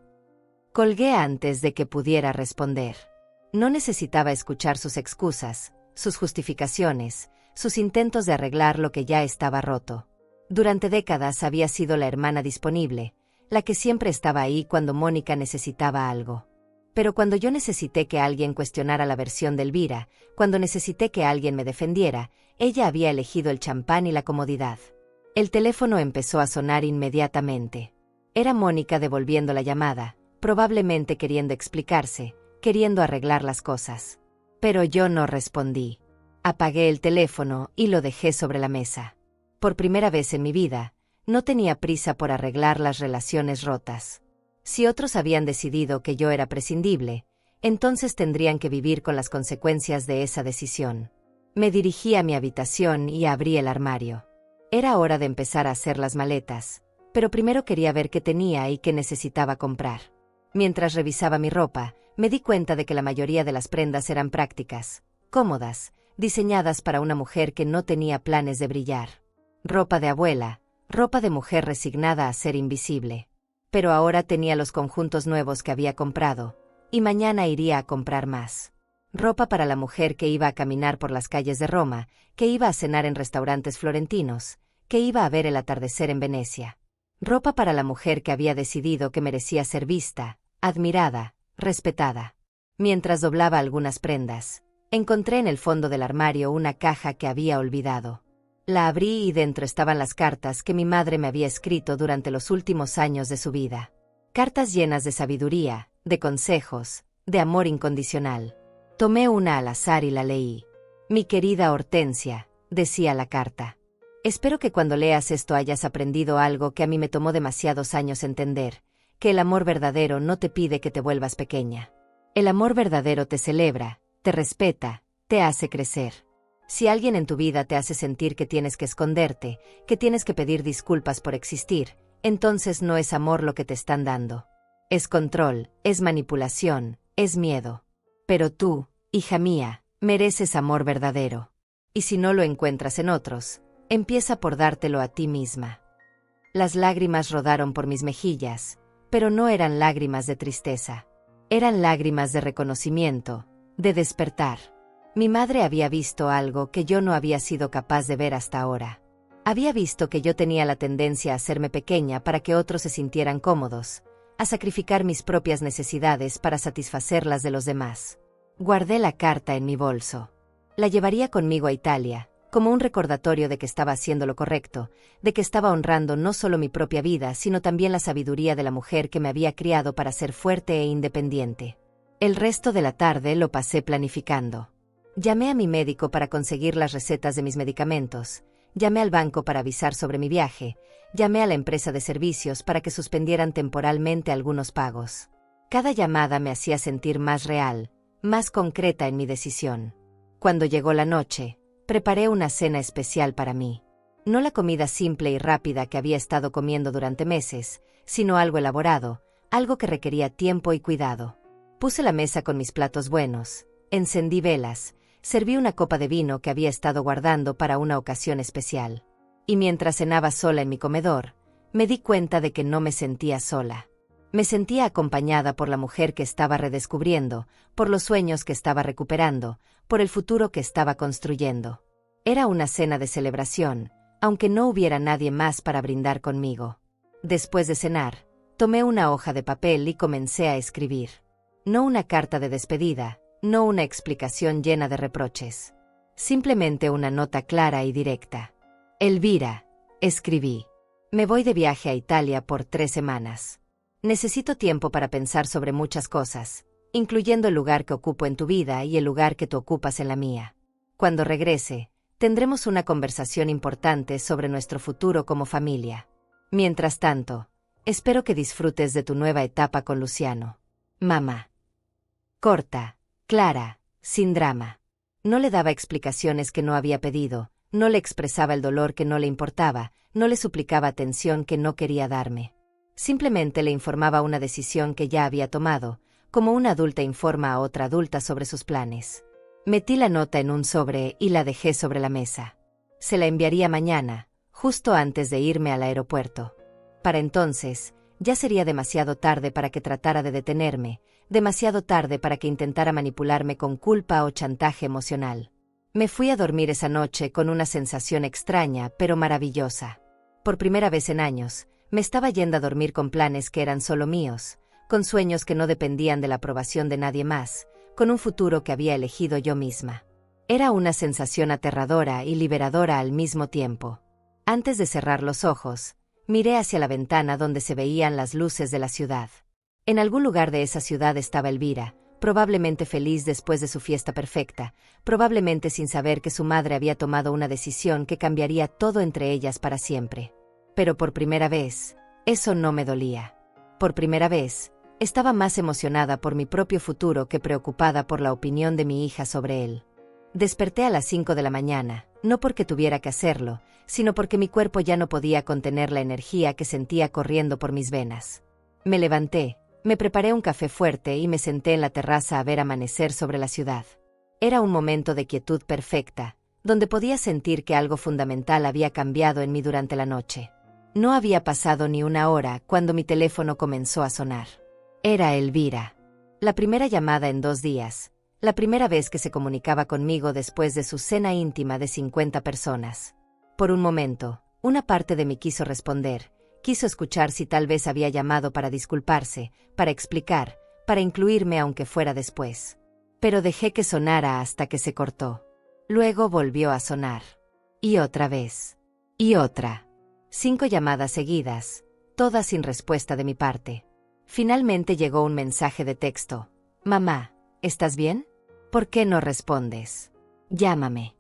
Colgué antes de que pudiera responder. No necesitaba escuchar sus excusas, sus justificaciones, sus intentos de arreglar lo que ya estaba roto. Durante décadas había sido la hermana disponible, la que siempre estaba ahí cuando Mónica necesitaba algo. Pero cuando yo necesité que alguien cuestionara la versión de Elvira, cuando necesité que alguien me defendiera, ella había elegido el champán y la comodidad. El teléfono empezó a sonar inmediatamente. Era Mónica devolviendo la llamada, probablemente queriendo explicarse, queriendo arreglar las cosas. Pero yo no respondí. Apagué el teléfono y lo dejé sobre la mesa. Por primera vez en mi vida, no tenía prisa por arreglar las relaciones rotas. Si otros habían decidido que yo era prescindible, entonces tendrían que vivir con las consecuencias de esa decisión. Me dirigí a mi habitación y abrí el armario. Era hora de empezar a hacer las maletas, pero primero quería ver qué tenía y qué necesitaba comprar. Mientras revisaba mi ropa, me di cuenta de que la mayoría de las prendas eran prácticas, cómodas, diseñadas para una mujer que no tenía planes de brillar. Ropa de abuela, ropa de mujer resignada a ser invisible. Pero ahora tenía los conjuntos nuevos que había comprado, y mañana iría a comprar más. Ropa para la mujer que iba a caminar por las calles de Roma, que iba a cenar en restaurantes florentinos, que iba a ver el atardecer en Venecia. Ropa para la mujer que había decidido que merecía ser vista, admirada, respetada. Mientras doblaba algunas prendas, encontré en el fondo del armario una caja que había olvidado. La abrí y dentro estaban las cartas que mi madre me había escrito durante los últimos años de su vida. Cartas llenas de sabiduría, de consejos, de amor incondicional. Tomé una al azar y la leí. Mi querida Hortensia, decía la carta. Espero que cuando leas esto hayas aprendido algo que a mí me tomó demasiados años entender, que el amor verdadero no te pide que te vuelvas pequeña. El amor verdadero te celebra, te respeta, te hace crecer. Si alguien en tu vida te hace sentir que tienes que esconderte, que tienes que pedir disculpas por existir, entonces no es amor lo que te están dando. Es control, es manipulación, es miedo. Pero tú, hija mía, mereces amor verdadero. Y si no lo encuentras en otros, empieza por dártelo a ti misma. Las lágrimas rodaron por mis mejillas, pero no eran lágrimas de tristeza. Eran lágrimas de reconocimiento, de despertar. Mi madre había visto algo que yo no había sido capaz de ver hasta ahora. Había visto que yo tenía la tendencia a hacerme pequeña para que otros se sintieran cómodos, a sacrificar mis propias necesidades para satisfacer las de los demás. Guardé la carta en mi bolso. La llevaría conmigo a Italia, como un recordatorio de que estaba haciendo lo correcto, de que estaba honrando no solo mi propia vida, sino también la sabiduría de la mujer que me había criado para ser fuerte e independiente. El resto de la tarde lo pasé planificando. Llamé a mi médico para conseguir las recetas de mis medicamentos, llamé al banco para avisar sobre mi viaje, llamé a la empresa de servicios para que suspendieran temporalmente algunos pagos. Cada llamada me hacía sentir más real, más concreta en mi decisión. Cuando llegó la noche, preparé una cena especial para mí. No la comida simple y rápida que había estado comiendo durante meses, sino algo elaborado, algo que requería tiempo y cuidado. Puse la mesa con mis platos buenos, encendí velas, serví una copa de vino que había estado guardando para una ocasión especial. Y mientras cenaba sola en mi comedor, me di cuenta de que no me sentía sola. Me sentía acompañada por la mujer que estaba redescubriendo, por los sueños que estaba recuperando, por el futuro que estaba construyendo. Era una cena de celebración, aunque no hubiera nadie más para brindar conmigo. Después de cenar, tomé una hoja de papel y comencé a escribir. No una carta de despedida, no una explicación llena de reproches. Simplemente una nota clara y directa. Elvira, escribí. Me voy de viaje a Italia por 3 semanas. Necesito tiempo para pensar sobre muchas cosas, incluyendo el lugar que ocupo en tu vida y el lugar que tú ocupas en la mía. Cuando regrese, tendremos una conversación importante sobre nuestro futuro como familia. Mientras tanto, espero que disfrutes de tu nueva etapa con Luciano. Mamá. Corta, clara, sin drama. No le daba explicaciones que no había pedido, no le expresaba el dolor que no le importaba, no le suplicaba atención que no quería darme. Simplemente le informaba una decisión que ya había tomado, como una adulta informa a otra adulta sobre sus planes. Metí la nota en un sobre y la dejé sobre la mesa. Se la enviaría mañana, justo antes de irme al aeropuerto. Para entonces, ya sería demasiado tarde para que tratara de detenerme, demasiado tarde para que intentara manipularme con culpa o chantaje emocional. Me fui a dormir esa noche con una sensación extraña pero maravillosa. Por primera vez en años, me estaba yendo a dormir con planes que eran solo míos, con sueños que no dependían de la aprobación de nadie más, con un futuro que había elegido yo misma. Era una sensación aterradora y liberadora al mismo tiempo. Antes de cerrar los ojos, miré hacia la ventana donde se veían las luces de la ciudad. En algún lugar de esa ciudad estaba Elvira, probablemente feliz después de su fiesta perfecta, probablemente sin saber que su madre había tomado una decisión que cambiaría todo entre ellas para siempre. Pero por primera vez, eso no me dolía. Por primera vez, estaba más emocionada por mi propio futuro que preocupada por la opinión de mi hija sobre él. Desperté a las 5 de la mañana, no porque tuviera que hacerlo, sino porque mi cuerpo ya no podía contener la energía que sentía corriendo por mis venas. Me levanté, me preparé un café fuerte y me senté en la terraza a ver amanecer sobre la ciudad. Era un momento de quietud perfecta, donde podía sentir que algo fundamental había cambiado en mí durante la noche. No había pasado ni una hora cuando mi teléfono comenzó a sonar. Era Elvira. La primera llamada en 2 días. La primera vez que se comunicaba conmigo después de su cena íntima de 50 personas. Por un momento, una parte de mí quiso responder, quiso escuchar si tal vez había llamado para disculparse, para explicar, para incluirme aunque fuera después. Pero dejé que sonara hasta que se cortó. Luego volvió a sonar. Y otra vez. Y otra. 5 llamadas seguidas, todas sin respuesta de mi parte. Finalmente llegó un mensaje de texto. Mamá, ¿estás bien? ¿Por qué no respondes? Llámame.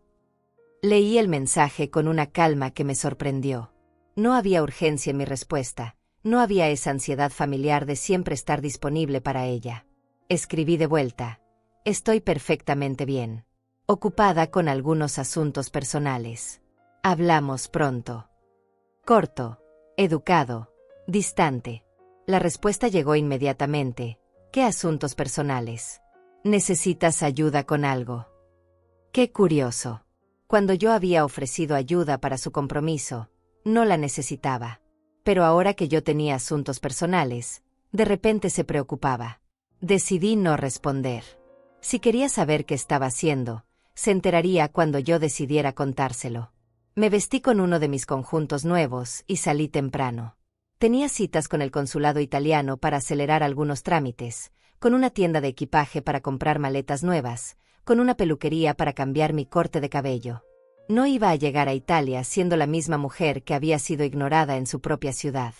Leí el mensaje con una calma que me sorprendió. No había urgencia en mi respuesta, no había esa ansiedad familiar de siempre estar disponible para ella. Escribí de vuelta. Estoy perfectamente bien. Ocupada con algunos asuntos personales. Hablamos pronto. Corto, educado, distante. La respuesta llegó inmediatamente. ¿Qué asuntos personales? ¿Necesitas ayuda con algo? Qué curioso. Cuando yo había ofrecido ayuda para su compromiso, no la necesitaba. Pero ahora que yo tenía asuntos personales, de repente se preocupaba. Decidí no responder. Si quería saber qué estaba haciendo, se enteraría cuando yo decidiera contárselo. Me vestí con uno de mis conjuntos nuevos y salí temprano. Tenía citas con el consulado italiano para acelerar algunos trámites, con una tienda de equipaje para comprar maletas nuevas, con una peluquería para cambiar mi corte de cabello. No iba a llegar a Italia siendo la misma mujer que había sido ignorada en su propia ciudad.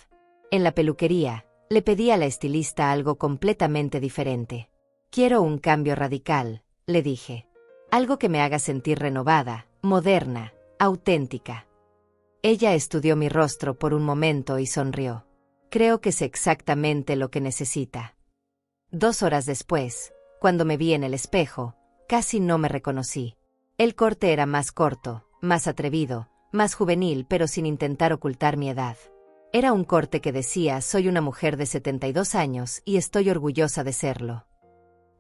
En la peluquería, le pedí a la estilista algo completamente diferente. Quiero un cambio radical, le dije. Algo que me haga sentir renovada, moderna, auténtica. Ella estudió mi rostro por un momento y sonrió. Creo que sé exactamente lo que necesita. 2 horas después, cuando me vi en el espejo, casi no me reconocí. El corte era más corto, más atrevido, más juvenil pero sin intentar ocultar mi edad. Era un corte que decía: soy una mujer de 72 años y estoy orgullosa de serlo.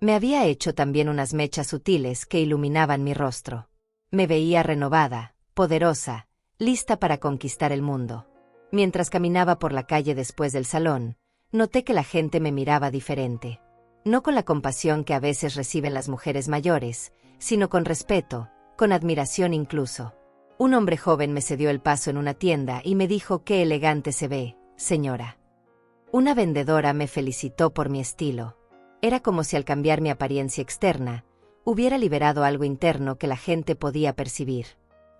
Me había hecho también unas mechas sutiles que iluminaban mi rostro. Me veía renovada, poderosa, lista para conquistar el mundo. Mientras caminaba por la calle después del salón, Noté que la gente me miraba diferente. No con la compasión que a veces reciben las mujeres mayores, sino con respeto, con admiración incluso. Un hombre joven me cedió el paso en una tienda y me dijo: «Qué elegante se ve, señora». Una vendedora me felicitó por mi estilo. Era como si al cambiar mi apariencia externa, hubiera liberado algo interno que la gente podía percibir.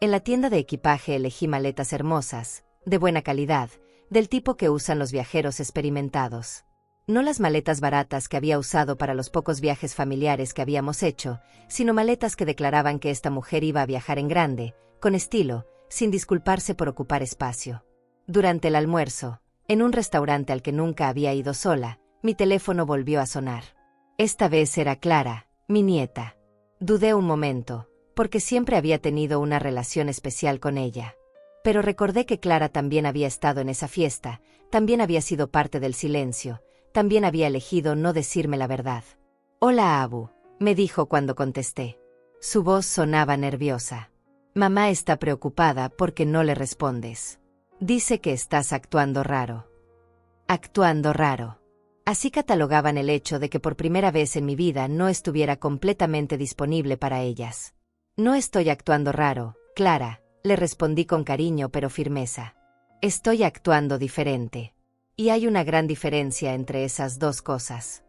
En la tienda de equipaje elegí maletas hermosas, de buena calidad, del tipo que usan los viajeros experimentados. No las maletas baratas que había usado para los pocos viajes familiares que habíamos hecho, sino maletas que declaraban que esta mujer iba a viajar en grande, con estilo, sin disculparse por ocupar espacio. Durante el almuerzo, en un restaurante al que nunca había ido sola, mi teléfono volvió a sonar. Esta vez era Clara, mi nieta. Dudé un momento, porque siempre había tenido una relación especial con ella. Pero recordé que Clara también había estado en esa fiesta, también había sido parte del silencio, también había elegido no decirme la verdad. «Hola, Abu», me dijo cuando contesté. Su voz sonaba nerviosa. «Mamá está preocupada porque no le respondes. Dice que estás actuando raro». Actuando raro. Así catalogaban el hecho de que por primera vez en mi vida no estuviera completamente disponible para ellas. «No estoy actuando raro, Clara», le respondí con cariño pero firmeza. «Estoy actuando diferente. Y hay una gran diferencia entre esas dos cosas».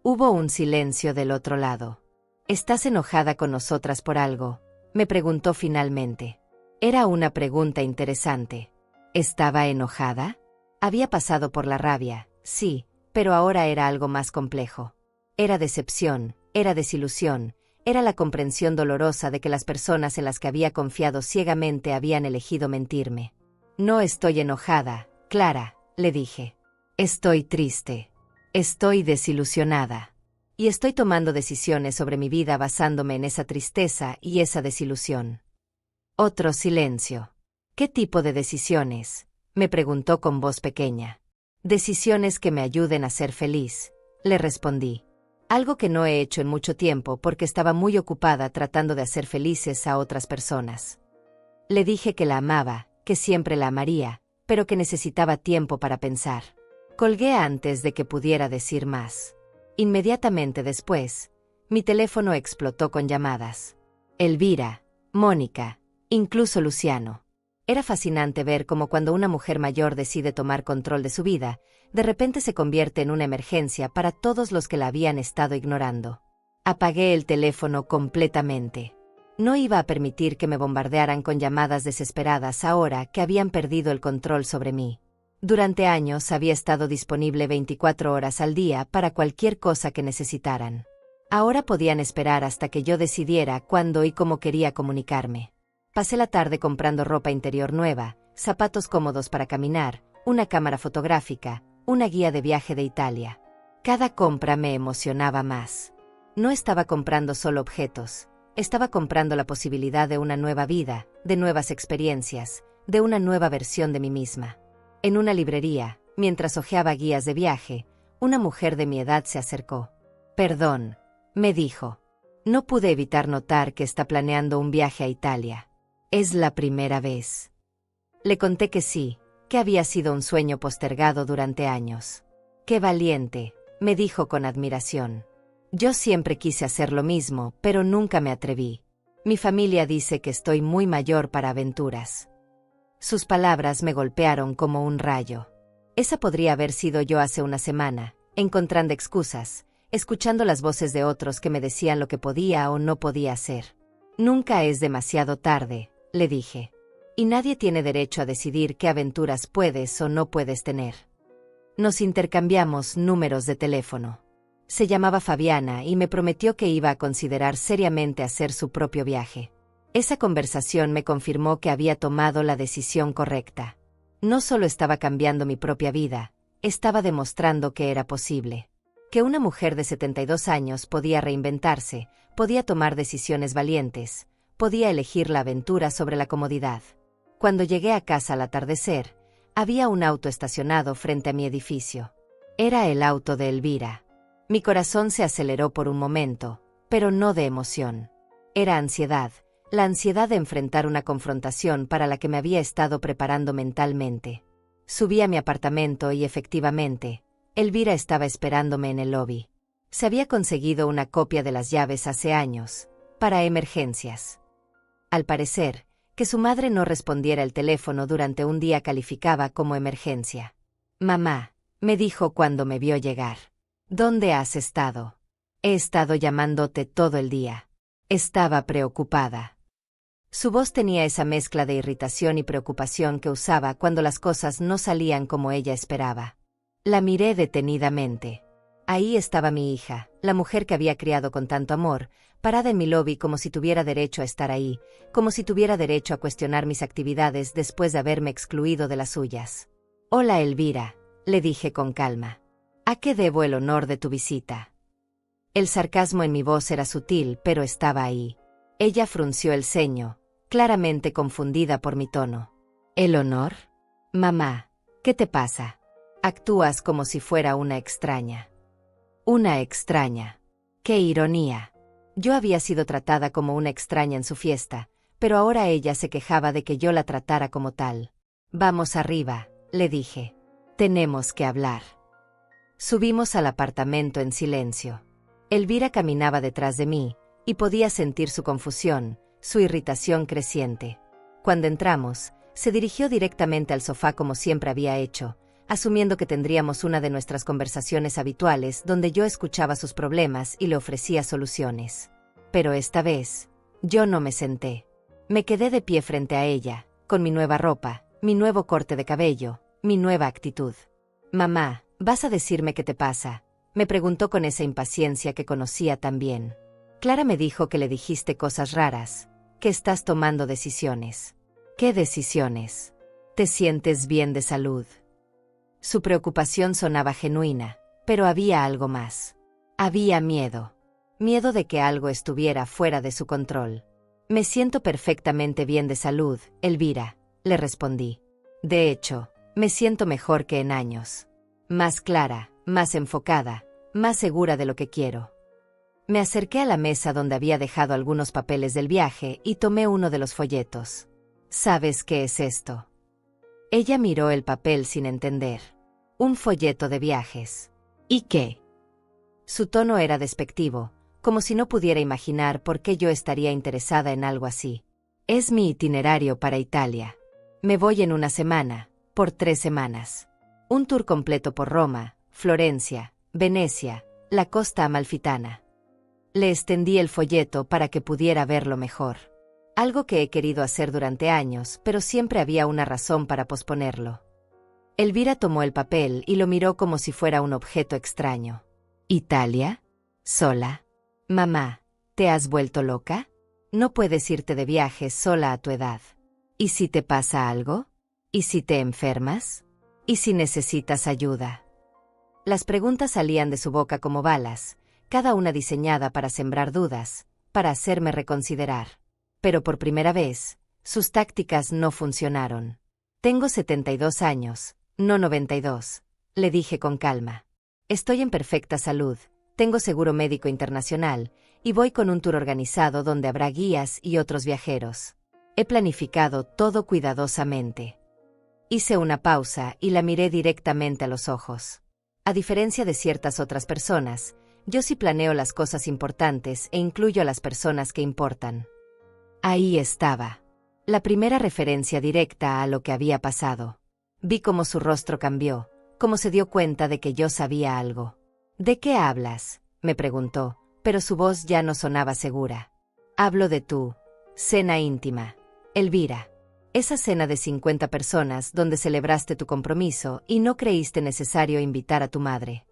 Hubo un silencio del otro lado. «¿Estás enojada con nosotras por algo?», me preguntó finalmente. Era una pregunta interesante. ¿Estaba enojada? Había pasado por la rabia, sí, pero ahora era algo más complejo. Era decepción, era desilusión, era la comprensión dolorosa de que las personas en las que había confiado ciegamente habían elegido mentirme. «No estoy enojada, Clara», le dije. «Estoy triste. Estoy desilusionada. Y estoy tomando decisiones sobre mi vida basándome en esa tristeza y esa desilusión». Otro silencio. «¿Qué tipo de decisiones?», me preguntó con voz pequeña. «Decisiones que me ayuden a ser feliz», le respondí. Algo que no he hecho en mucho tiempo porque estaba muy ocupada tratando de hacer felices a otras personas. Le dije que la amaba, que siempre la amaría, pero que necesitaba tiempo para pensar. Colgué antes de que pudiera decir más. Inmediatamente después, mi teléfono explotó con llamadas. Elvira, Mónica, incluso Luciano. Era fascinante ver cómo cuando una mujer mayor decide tomar control de su vida, de repente se convierte en una emergencia para todos los que la habían estado ignorando. Apagué el teléfono completamente. No iba a permitir que me bombardearan con llamadas desesperadas ahora que habían perdido el control sobre mí. Durante años había estado disponible 24 horas al día para cualquier cosa que necesitaran. Ahora podían esperar hasta que yo decidiera cuándo y cómo quería comunicarme. Pasé la tarde comprando ropa interior nueva, zapatos cómodos para caminar, una cámara fotográfica, una guía de viaje de Italia. Cada compra me emocionaba más. No estaba comprando solo objetos, estaba comprando la posibilidad de una nueva vida, de nuevas experiencias, de una nueva versión de mí misma. En una librería, mientras hojeaba guías de viaje, una mujer de mi edad se acercó. «Perdón», me dijo. «No pude evitar notar que está planeando un viaje a Italia. ¿Es la primera vez?». Le conté que sí, que había sido un sueño postergado durante años. «Qué valiente», me dijo con admiración. «Yo siempre quise hacer lo mismo, pero nunca me atreví. Mi familia dice que estoy muy mayor para aventuras». Sus palabras me golpearon como un rayo. Esa podría haber sido yo hace una semana, encontrando excusas, escuchando las voces de otros que me decían lo que podía o no podía hacer. «Nunca es demasiado tarde», le dije. «Y nadie tiene derecho a decidir qué aventuras puedes o no puedes tener». Nos intercambiamos números de teléfono. Se llamaba Fabiana y me prometió que iba a considerar seriamente hacer su propio viaje. Esa conversación me confirmó que había tomado la decisión correcta. No solo estaba cambiando mi propia vida, estaba demostrando que era posible. Que una mujer de 72 años podía reinventarse, podía tomar decisiones valientes, podía elegir la aventura sobre la comodidad. Cuando llegué a casa al atardecer, había un auto estacionado frente a mi edificio. Era el auto de Elvira. Mi corazón se aceleró por un momento, pero no de emoción. Era ansiedad, la ansiedad de enfrentar una confrontación para la que me había estado preparando mentalmente. Subí a mi apartamento y efectivamente, Elvira estaba esperándome en el lobby. Se había conseguido una copia de las llaves hace años, para emergencias. Al parecer, que su madre no respondiera el teléfono durante un día calificaba como emergencia. Mamá, me dijo cuando me vio llegar. ¿Dónde has estado? He estado llamándote todo el día. Estaba preocupada. Su voz tenía esa mezcla de irritación y preocupación que usaba cuando las cosas no salían como ella esperaba. La miré detenidamente. Ahí estaba mi hija, la mujer que había criado con tanto amor, parada en mi lobby como si tuviera derecho a estar ahí, como si tuviera derecho a cuestionar mis actividades después de haberme excluido de las suyas. Hola Elvira, le dije con calma. ¿A qué debo el honor de tu visita? El sarcasmo en mi voz era sutil, pero estaba ahí. Ella frunció el ceño, claramente confundida por mi tono. ¿El honor? Mamá, ¿qué te pasa? Actúas como si fuera una extraña. Una extraña. ¡Qué ironía! Yo había sido tratada como una extraña en su fiesta, pero ahora ella se quejaba de que yo la tratara como tal. Vamos arriba, le dije. Tenemos que hablar. Subimos al apartamento en silencio. Elvira caminaba detrás de mí, y podía sentir su confusión, su irritación creciente. Cuando entramos, se dirigió directamente al sofá como siempre había hecho, asumiendo que tendríamos una de nuestras conversaciones habituales donde yo escuchaba sus problemas y le ofrecía soluciones. Pero esta vez, yo no me senté. Me quedé de pie frente a ella, con mi nueva ropa, mi nuevo corte de cabello, mi nueva actitud. Mamá, ¿vas a decirme qué te pasa? Me preguntó con esa impaciencia que conocía tan bien. Clara me dijo que le dijiste cosas raras, que estás tomando decisiones. ¿Qué decisiones? ¿Te sientes bien de salud? Su preocupación sonaba genuina, pero había algo más. Había miedo. Miedo de que algo estuviera fuera de su control. Me siento perfectamente bien de salud, Elvira, le respondí. De hecho, me siento mejor que en años. Más clara, más enfocada, más segura de lo que quiero. Me acerqué a la mesa donde había dejado algunos papeles del viaje y tomé uno de los folletos. ¿Sabes qué es esto? Ella miró el papel sin entender. Un folleto de viajes. ¿Y qué? Su tono era despectivo, como si no pudiera imaginar por qué yo estaría interesada en algo así. Es mi itinerario para Italia. Me voy en una semana, por 3 semanas. Un tour completo por Roma, Florencia, Venecia, la costa amalfitana. Le extendí el folleto para que pudiera verlo mejor. Algo que he querido hacer durante años, pero siempre había una razón para posponerlo. Elvira tomó el papel y lo miró como si fuera un objeto extraño. ¿Italia? ¿Sola? Mamá, ¿te has vuelto loca? No puedes irte de viaje sola a tu edad. ¿Y si te pasa algo? ¿Y si te enfermas? ¿Y si necesitas ayuda? Las preguntas salían de su boca como balas, cada una diseñada para sembrar dudas, para hacerme reconsiderar. Pero por primera vez, sus tácticas no funcionaron. Tengo 72 años, no 92, le dije con calma. Estoy en perfecta salud, tengo seguro médico internacional, y voy con un tour organizado donde habrá guías y otros viajeros. He planificado todo cuidadosamente. Hice una pausa y la miré directamente a los ojos. A diferencia de ciertas otras personas, yo sí planeo las cosas importantes e incluyo a las personas que importan. Ahí estaba. La primera referencia directa a lo que había pasado. Vi cómo su rostro cambió, cómo se dio cuenta de que yo sabía algo. ¿De qué hablas?, me preguntó, pero su voz ya no sonaba segura. Hablo de tu cena íntima, Elvira. Esa cena de 50 personas donde celebraste tu compromiso y no creíste necesario invitar a tu madre.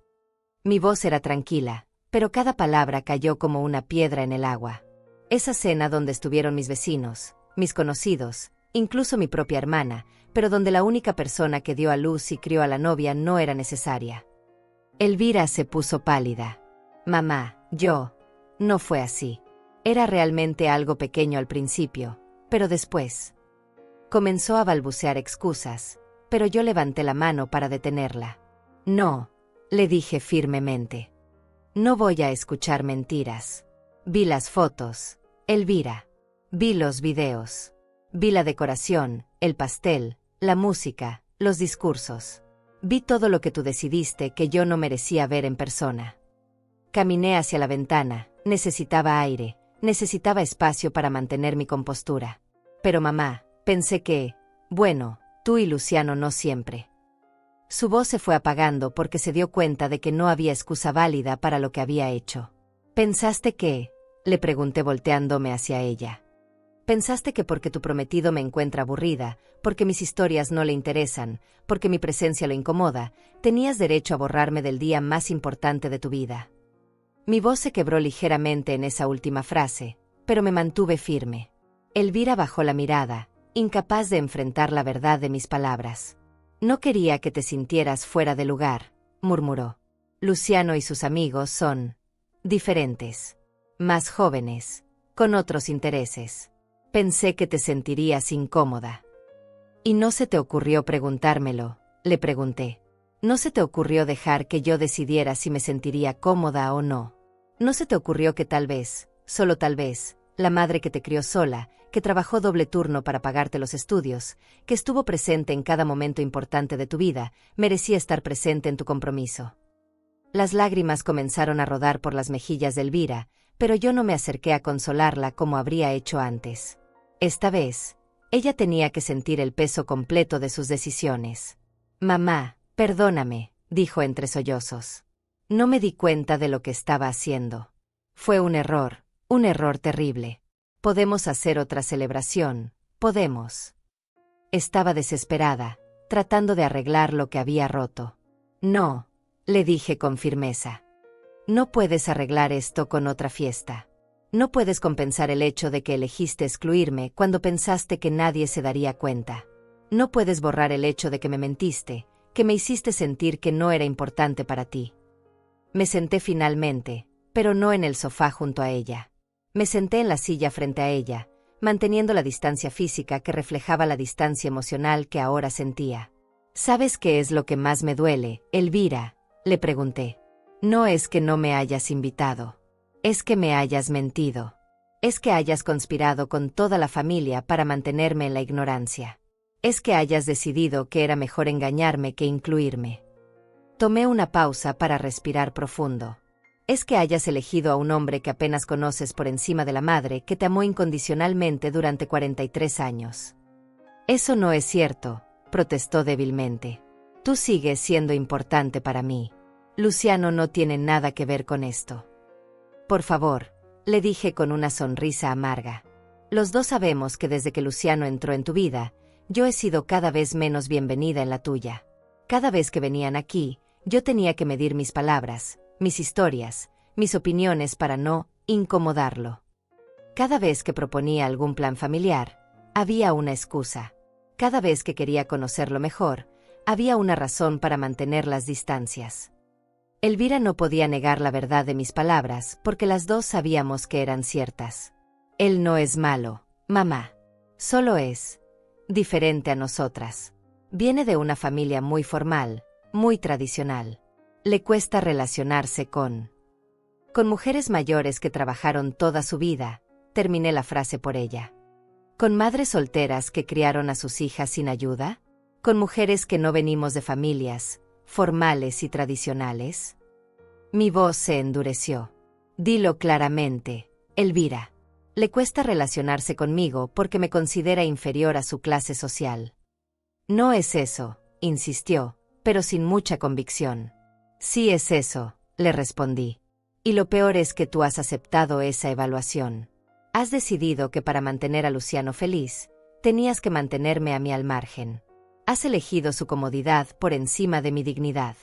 Mi voz era tranquila, pero cada palabra cayó como una piedra en el agua. Esa cena donde estuvieron mis vecinos, mis conocidos, incluso mi propia hermana, pero donde la única persona que dio a luz y crió a la novia no era necesaria. Elvira se puso pálida. Mamá, no fue así. Era realmente algo pequeño al principio, pero después. Comenzó a balbucear excusas, pero yo levanté la mano para detenerla. No, le dije firmemente. No voy a escuchar mentiras. Vi las fotos, Elvira. Vi los videos. Vi la decoración, el pastel, la música, los discursos. Vi todo lo que tú decidiste que yo no merecía ver en persona. Caminé hacia la ventana, necesitaba aire, necesitaba espacio para mantener mi compostura. Pero mamá, pensé que, bueno, tú y Luciano no siempre. Su voz se fue apagando porque se dio cuenta de que no había excusa válida para lo que había hecho. ¿Pensaste que? Le pregunté volteándome hacia ella. ¿Pensaste que porque tu prometido me encuentra aburrida, porque mis historias no le interesan, porque mi presencia lo incomoda, tenías derecho a borrarme del día más importante de tu vida? Mi voz se quebró ligeramente en esa última frase, pero me mantuve firme. Elvira bajó la mirada, incapaz de enfrentar la verdad de mis palabras. No quería que te sintieras fuera de lugar, murmuró. Luciano y sus amigos son diferentes, más jóvenes, con otros intereses. Pensé que te sentirías incómoda. ¿Y no se te ocurrió preguntármelo?, le pregunté. ¿No se te ocurrió dejar que yo decidiera si me sentiría cómoda o no? ¿No se te ocurrió que tal vez, solo tal vez, la madre que te crió sola, que trabajó doble turno para pagarte los estudios, que estuvo presente en cada momento importante de tu vida, merecía estar presente en tu compromiso? Las lágrimas comenzaron a rodar por las mejillas de Elvira, pero yo no me acerqué a consolarla como habría hecho antes. Esta vez, ella tenía que sentir el peso completo de sus decisiones. Mamá, perdóname, dijo entre sollozos. No me di cuenta de lo que estaba haciendo. Fue un error terrible. Podemos hacer otra celebración, podemos. Estaba desesperada, tratando de arreglar lo que había roto. No, le dije con firmeza. No puedes arreglar esto con otra fiesta. No puedes compensar el hecho de que elegiste excluirme cuando pensaste que nadie se daría cuenta. No puedes borrar el hecho de que me mentiste, que me hiciste sentir que no era importante para ti. Me senté finalmente, pero no en el sofá junto a ella. Me senté en la silla frente a ella, manteniendo la distancia física que reflejaba la distancia emocional que ahora sentía. ¿Sabes qué es lo que más me duele, Elvira?, le pregunté. No es que no me hayas invitado. Es que me hayas mentido. Es que hayas conspirado con toda la familia para mantenerme en la ignorancia. Es que hayas decidido que era mejor engañarme que incluirme. Tomé una pausa para respirar profundo. Es que hayas elegido a un hombre que apenas conoces por encima de la madre que te amó incondicionalmente durante 43 años. Eso no es cierto, protestó débilmente. Tú sigues siendo importante para mí. Luciano no tiene nada que ver con esto. Por favor, le dije con una sonrisa amarga. Los dos sabemos que desde que Luciano entró en tu vida, yo he sido cada vez menos bienvenida en la tuya. Cada vez que venían aquí, yo tenía que medir mis palabras, mis historias, mis opiniones para no incomodarlo. Cada vez que proponía algún plan familiar, había una excusa. Cada vez que quería conocerlo mejor, había una razón para mantener las distancias. Elvira no podía negar la verdad de mis palabras porque las dos sabíamos que eran ciertas. Él no es malo, mamá. Solo es diferente a nosotras. Viene de una familia muy formal, muy tradicional. Le cuesta relacionarse con mujeres mayores que trabajaron toda su vida, terminé la frase por ella. ¿Con madres solteras que criaron a sus hijas sin ayuda? ¿Con mujeres que no venimos de familias formales y tradicionales? Mi voz se endureció. Dilo claramente, Elvira. Le cuesta relacionarse conmigo porque me considera inferior a su clase social. No es eso, insistió, pero sin mucha convicción. Sí es eso, le respondí. Y lo peor es que tú has aceptado esa evaluación. Has decidido que para mantener a Luciano feliz, tenías que mantenerme a mí al margen. Has elegido su comodidad por encima de mi dignidad.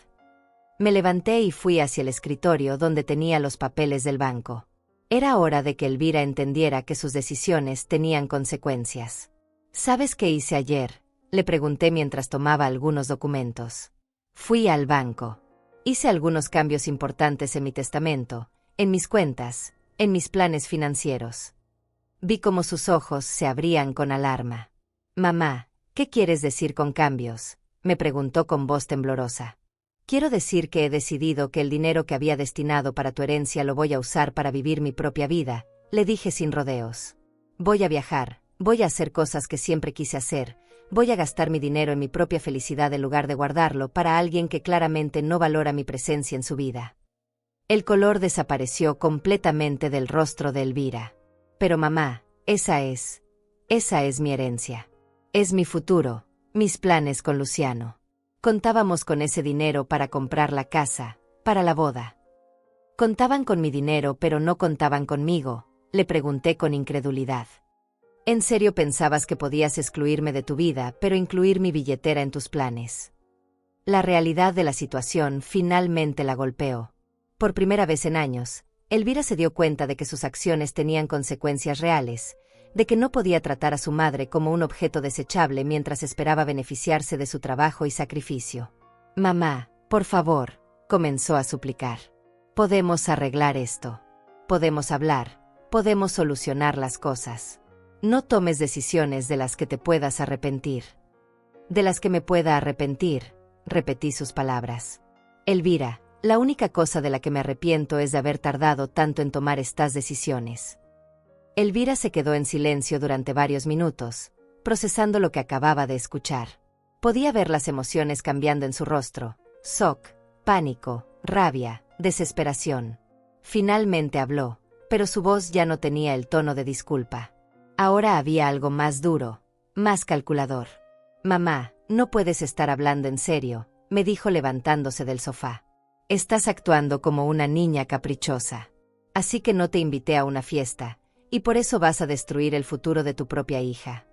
Me levanté y fui hacia el escritorio donde tenía los papeles del banco. Era hora de que Elvira entendiera que sus decisiones tenían consecuencias. ¿Sabes qué hice ayer?, le pregunté mientras tomaba algunos documentos. Fui al banco. Hice algunos cambios importantes en mi testamento, en mis cuentas, en mis planes financieros. Vi cómo sus ojos se abrían con alarma. Mamá, ¿qué quieres decir con cambios?, me preguntó con voz temblorosa. Quiero decir que he decidido que el dinero que había destinado para tu herencia lo voy a usar para vivir mi propia vida, le dije sin rodeos. Voy a viajar, voy a hacer cosas que siempre quise hacer, Voy a gastar mi dinero en mi propia felicidad en lugar de guardarlo para alguien que claramente no valora mi presencia en su vida. El color desapareció completamente del rostro de Elvira. Pero mamá, esa es mi herencia. Es mi futuro, mis planes con Luciano. Contábamos con ese dinero para comprar la casa, para la boda. Contaban con mi dinero pero no contaban conmigo, le pregunté con incredulidad. ¿En serio pensabas que podías excluirme de tu vida, pero incluir mi billetera en tus planes? La realidad de la situación finalmente la golpeó. Por primera vez en años, Elvira se dio cuenta de que sus acciones tenían consecuencias reales, de que no podía tratar a su madre como un objeto desechable mientras esperaba beneficiarse de su trabajo y sacrificio. Mamá, por favor, comenzó a suplicar. Podemos arreglar esto. Podemos hablar. Podemos solucionar las cosas. No tomes decisiones de las que te puedas arrepentir. De las que me pueda arrepentir, repetí sus palabras. Elvira, la única cosa de la que me arrepiento es de haber tardado tanto en tomar estas decisiones. Elvira se quedó en silencio durante varios minutos, procesando lo que acababa de escuchar. Podía ver las emociones cambiando en su rostro: shock, pánico, rabia, desesperación. Finalmente habló, pero su voz ya no tenía el tono de disculpa. Ahora había algo más duro, más calculador. Mamá, no puedes estar hablando en serio, me dijo levantándose del sofá. Estás actuando como una niña caprichosa. Así que no te invité a una fiesta, y por eso vas a destruir el futuro de tu propia hija.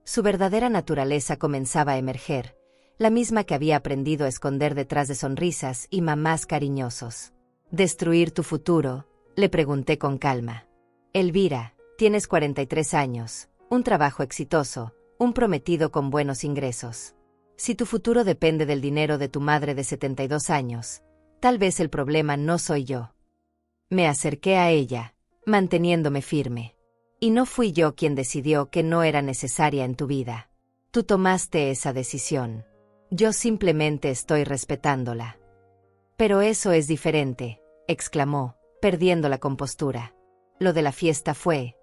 Su verdadera naturaleza comenzaba a emerger, la misma que había aprendido a esconder detrás de sonrisas y mamás cariñosos. ¿Destruir tu futuro?, le pregunté con calma. Elvira, tienes 43 años, un trabajo exitoso, un prometido con buenos ingresos. Si tu futuro depende del dinero de tu madre de 72 años, tal vez el problema no soy yo. Me acerqué a ella, manteniéndome firme. Y no fui yo quien decidió que no era necesaria en tu vida. Tú tomaste esa decisión. Yo simplemente estoy respetándola. Pero eso es diferente, exclamó, perdiendo la compostura. Lo de la fiesta fue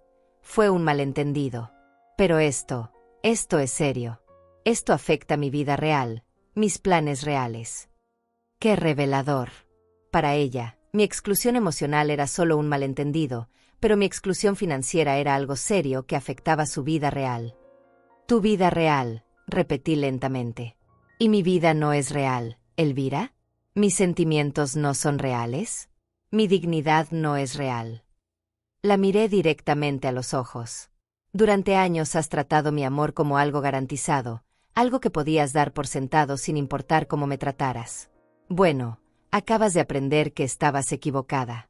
un malentendido. Pero esto es serio. Esto afecta mi vida real, mis planes reales. ¡Qué revelador! Para ella, mi exclusión emocional era solo un malentendido, pero mi exclusión financiera era algo serio que afectaba su vida real. Tu vida real, repetí lentamente. ¿Y mi vida no es real, Elvira? ¿Mis sentimientos no son reales? ¿Mi dignidad no es real? La miré directamente a los ojos. Durante años has tratado mi amor como algo garantizado, algo que podías dar por sentado sin importar cómo me trataras. Bueno, acabas de aprender que estabas equivocada.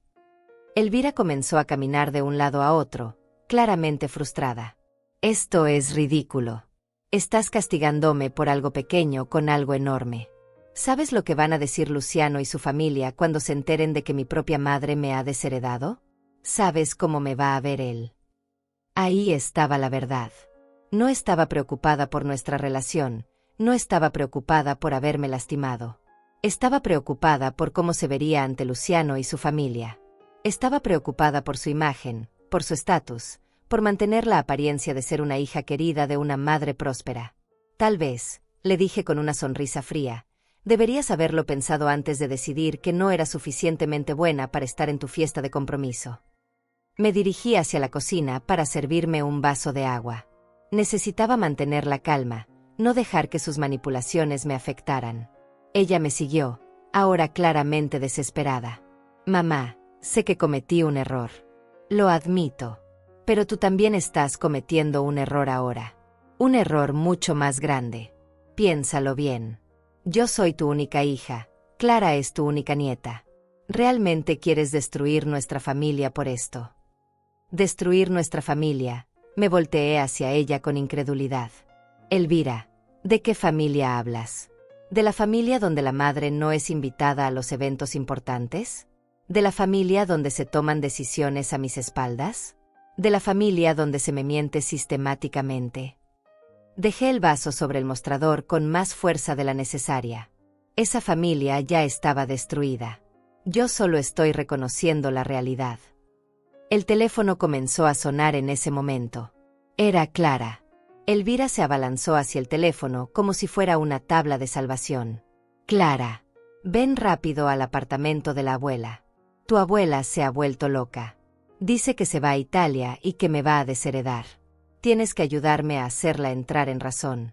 Elvira comenzó a caminar de un lado a otro, claramente frustrada. Esto es ridículo. Estás castigándome por algo pequeño con algo enorme. ¿Sabes lo que van a decir Luciano y su familia cuando se enteren de que mi propia madre me ha desheredado? ¿Sabes cómo me va a ver él? Ahí estaba la verdad. No estaba preocupada por nuestra relación, no estaba preocupada por haberme lastimado. Estaba preocupada por cómo se vería ante Luciano y su familia. Estaba preocupada por su imagen, por su estatus, por mantener la apariencia de ser una hija querida de una madre próspera. Tal vez, le dije con una sonrisa fría, deberías haberlo pensado antes de decidir que no era suficientemente buena para estar en tu fiesta de compromiso. Me dirigí hacia la cocina para servirme un vaso de agua. Necesitaba mantener la calma, no dejar que sus manipulaciones me afectaran. Ella me siguió, ahora claramente desesperada. Mamá, sé que cometí un error. Lo admito. Pero tú también estás cometiendo un error ahora. Un error mucho más grande. Piénsalo bien. Yo soy tu única hija, Clara es tu única nieta. ¿Realmente quieres destruir nuestra familia por esto? Destruir nuestra familia, me volteé hacia ella con incredulidad. Elvira, ¿de qué familia hablas? ¿De la familia donde la madre no es invitada a los eventos importantes? ¿De la familia donde se toman decisiones a mis espaldas? ¿De la familia donde se me miente sistemáticamente? Dejé el vaso sobre el mostrador con más fuerza de la necesaria. Esa familia ya estaba destruida. Yo solo estoy reconociendo la realidad. El teléfono comenzó a sonar en ese momento. Era Clara. Elvira se abalanzó hacia el teléfono como si fuera una tabla de salvación. Clara, ven rápido al apartamento de la abuela. Tu abuela se ha vuelto loca. Dice que se va a Italia y que me va a desheredar. Tienes que ayudarme a hacerla entrar en razón.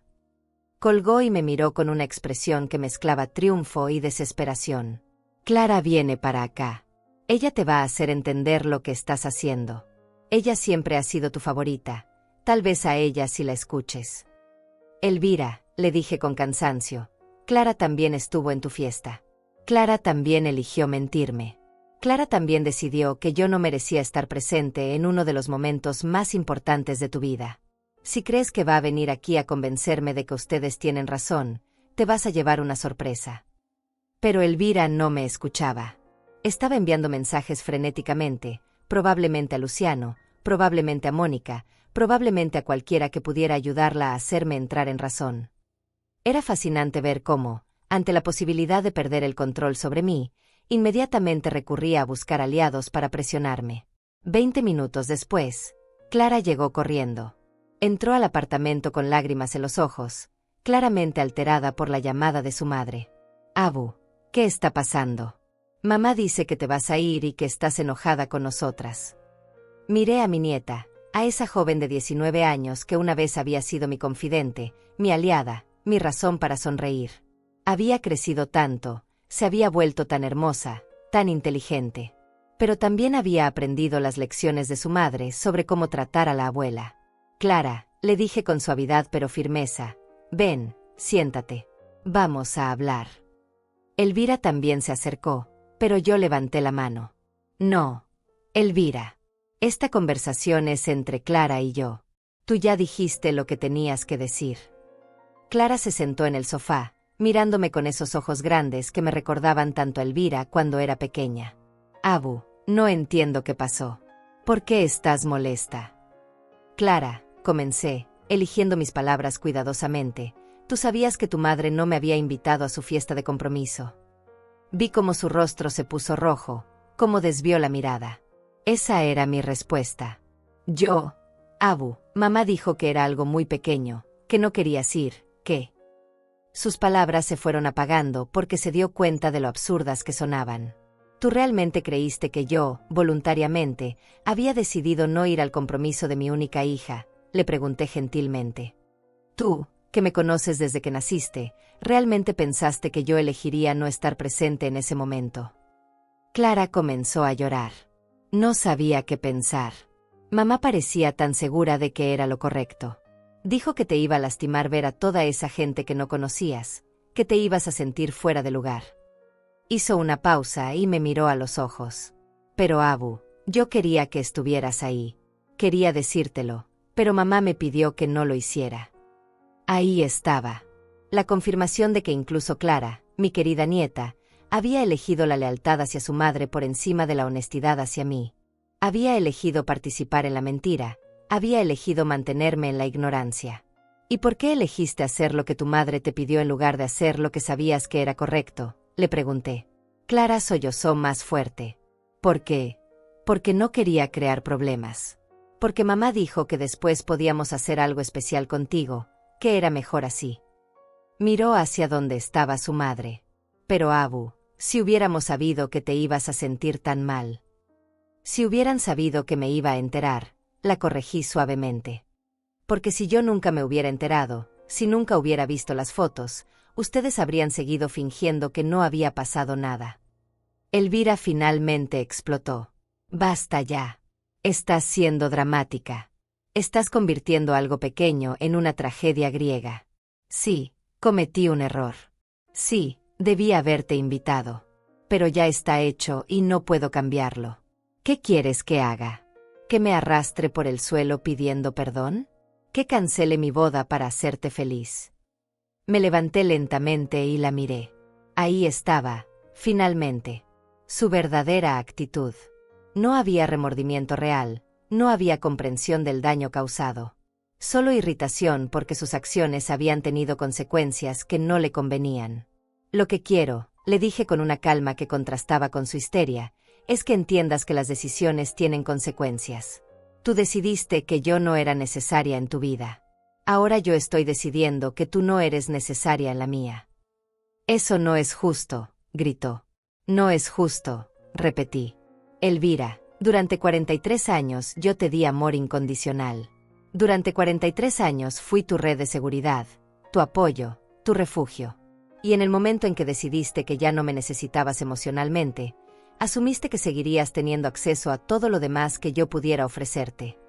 Colgó y me miró con una expresión que mezclaba triunfo y desesperación. Clara viene para acá. Ella te va a hacer entender lo que estás haciendo. Ella siempre ha sido tu favorita. Tal vez a ella si la escuches. Elvira, le dije con cansancio, Clara también estuvo en tu fiesta. Clara también eligió mentirme. Clara también decidió que yo no merecía estar presente en uno de los momentos más importantes de tu vida. Si crees que va a venir aquí a convencerme de que ustedes tienen razón, te vas a llevar una sorpresa. Pero Elvira no me escuchaba. Estaba enviando mensajes frenéticamente, probablemente a Luciano, probablemente a Mónica, probablemente a cualquiera que pudiera ayudarla a hacerme entrar en razón. Era fascinante ver cómo, ante la posibilidad de perder el control sobre mí, inmediatamente recurría a buscar aliados para presionarme. 20 minutos después, Clara llegó corriendo. Entró al apartamento con lágrimas en los ojos, claramente alterada por la llamada de su madre. Abu, ¿qué está pasando? Mamá dice que te vas a ir y que estás enojada con nosotras. Miré a mi nieta, a esa joven de 19 años que una vez había sido mi confidente, mi aliada, mi razón para sonreír. Había crecido tanto, se había vuelto tan hermosa, tan inteligente. Pero también había aprendido las lecciones de su madre sobre cómo tratar a la abuela. Clara, le dije con suavidad pero firmeza, ven, siéntate. Vamos a hablar. Elvira también se acercó, pero yo levanté la mano. No, Elvira. Esta conversación es entre Clara y yo. Tú ya dijiste lo que tenías que decir. Clara se sentó en el sofá, mirándome con esos ojos grandes que me recordaban tanto a Elvira cuando era pequeña. Abu, no entiendo qué pasó. ¿Por qué estás molesta? Clara, comencé, eligiendo mis palabras cuidadosamente, tú sabías que tu madre no me había invitado a su fiesta de compromiso. Vi cómo su rostro se puso rojo, cómo desvió la mirada. Esa era mi respuesta. Abu, mamá dijo que era algo muy pequeño, que no querías ir, que... Sus palabras se fueron apagando porque se dio cuenta de lo absurdas que sonaban. ¿Tú realmente creíste que yo, voluntariamente, había decidido no ir al compromiso de mi única hija? Le pregunté gentilmente. Tú, que me conoces desde que naciste, ¿realmente pensaste que yo elegiría no estar presente en ese momento? Clara comenzó a llorar. No sabía qué pensar. Mamá parecía tan segura de que era lo correcto. Dijo que te iba a lastimar ver a toda esa gente que no conocías, que te ibas a sentir fuera de lugar. Hizo una pausa y me miró a los ojos. Pero Abu, yo quería que estuvieras ahí. Quería decírtelo, pero mamá me pidió que no lo hiciera. Ahí estaba. La confirmación de que incluso Clara, mi querida nieta, había elegido la lealtad hacia su madre por encima de la honestidad hacia mí. Había elegido participar en la mentira, había elegido mantenerme en la ignorancia. ¿Y por qué elegiste hacer lo que tu madre te pidió en lugar de hacer lo que sabías que era correcto? Le pregunté. Clara sollozó más fuerte. ¿Por qué? Porque no quería crear problemas. Porque mamá dijo que después podíamos hacer algo especial contigo, que era mejor así. Miró hacia donde estaba su madre. Pero Abu, si hubiéramos sabido que te ibas a sentir tan mal. Si hubieran sabido que me iba a enterar, la corregí suavemente. Porque si yo nunca me hubiera enterado, si nunca hubiera visto las fotos, ustedes habrían seguido fingiendo que no había pasado nada. Elvira finalmente explotó. Basta ya. Estás siendo dramática. Estás convirtiendo algo pequeño en una tragedia griega. Sí, cometí un error. Sí, debí haberte invitado. Pero ya está hecho y no puedo cambiarlo. ¿Qué quieres que haga? ¿Que me arrastre por el suelo pidiendo perdón? ¿Que cancele mi boda para hacerte feliz? Me levanté lentamente y la miré. Ahí estaba, finalmente. Su verdadera actitud. No había remordimiento real, no había comprensión del daño causado. Solo irritación porque sus acciones habían tenido consecuencias que no le convenían. Lo que quiero, le dije con una calma que contrastaba con su histeria, es que entiendas que las decisiones tienen consecuencias. Tú decidiste que yo no era necesaria en tu vida. Ahora yo estoy decidiendo que tú no eres necesaria en la mía. Eso no es justo, gritó. No es justo, repetí. Elvira, durante 43 años yo te di amor incondicional. Durante 43 años fui tu red de seguridad, tu apoyo, tu refugio. Y en el momento en que decidiste que ya no me necesitabas emocionalmente, asumiste que seguirías teniendo acceso a todo lo demás que yo pudiera ofrecerte.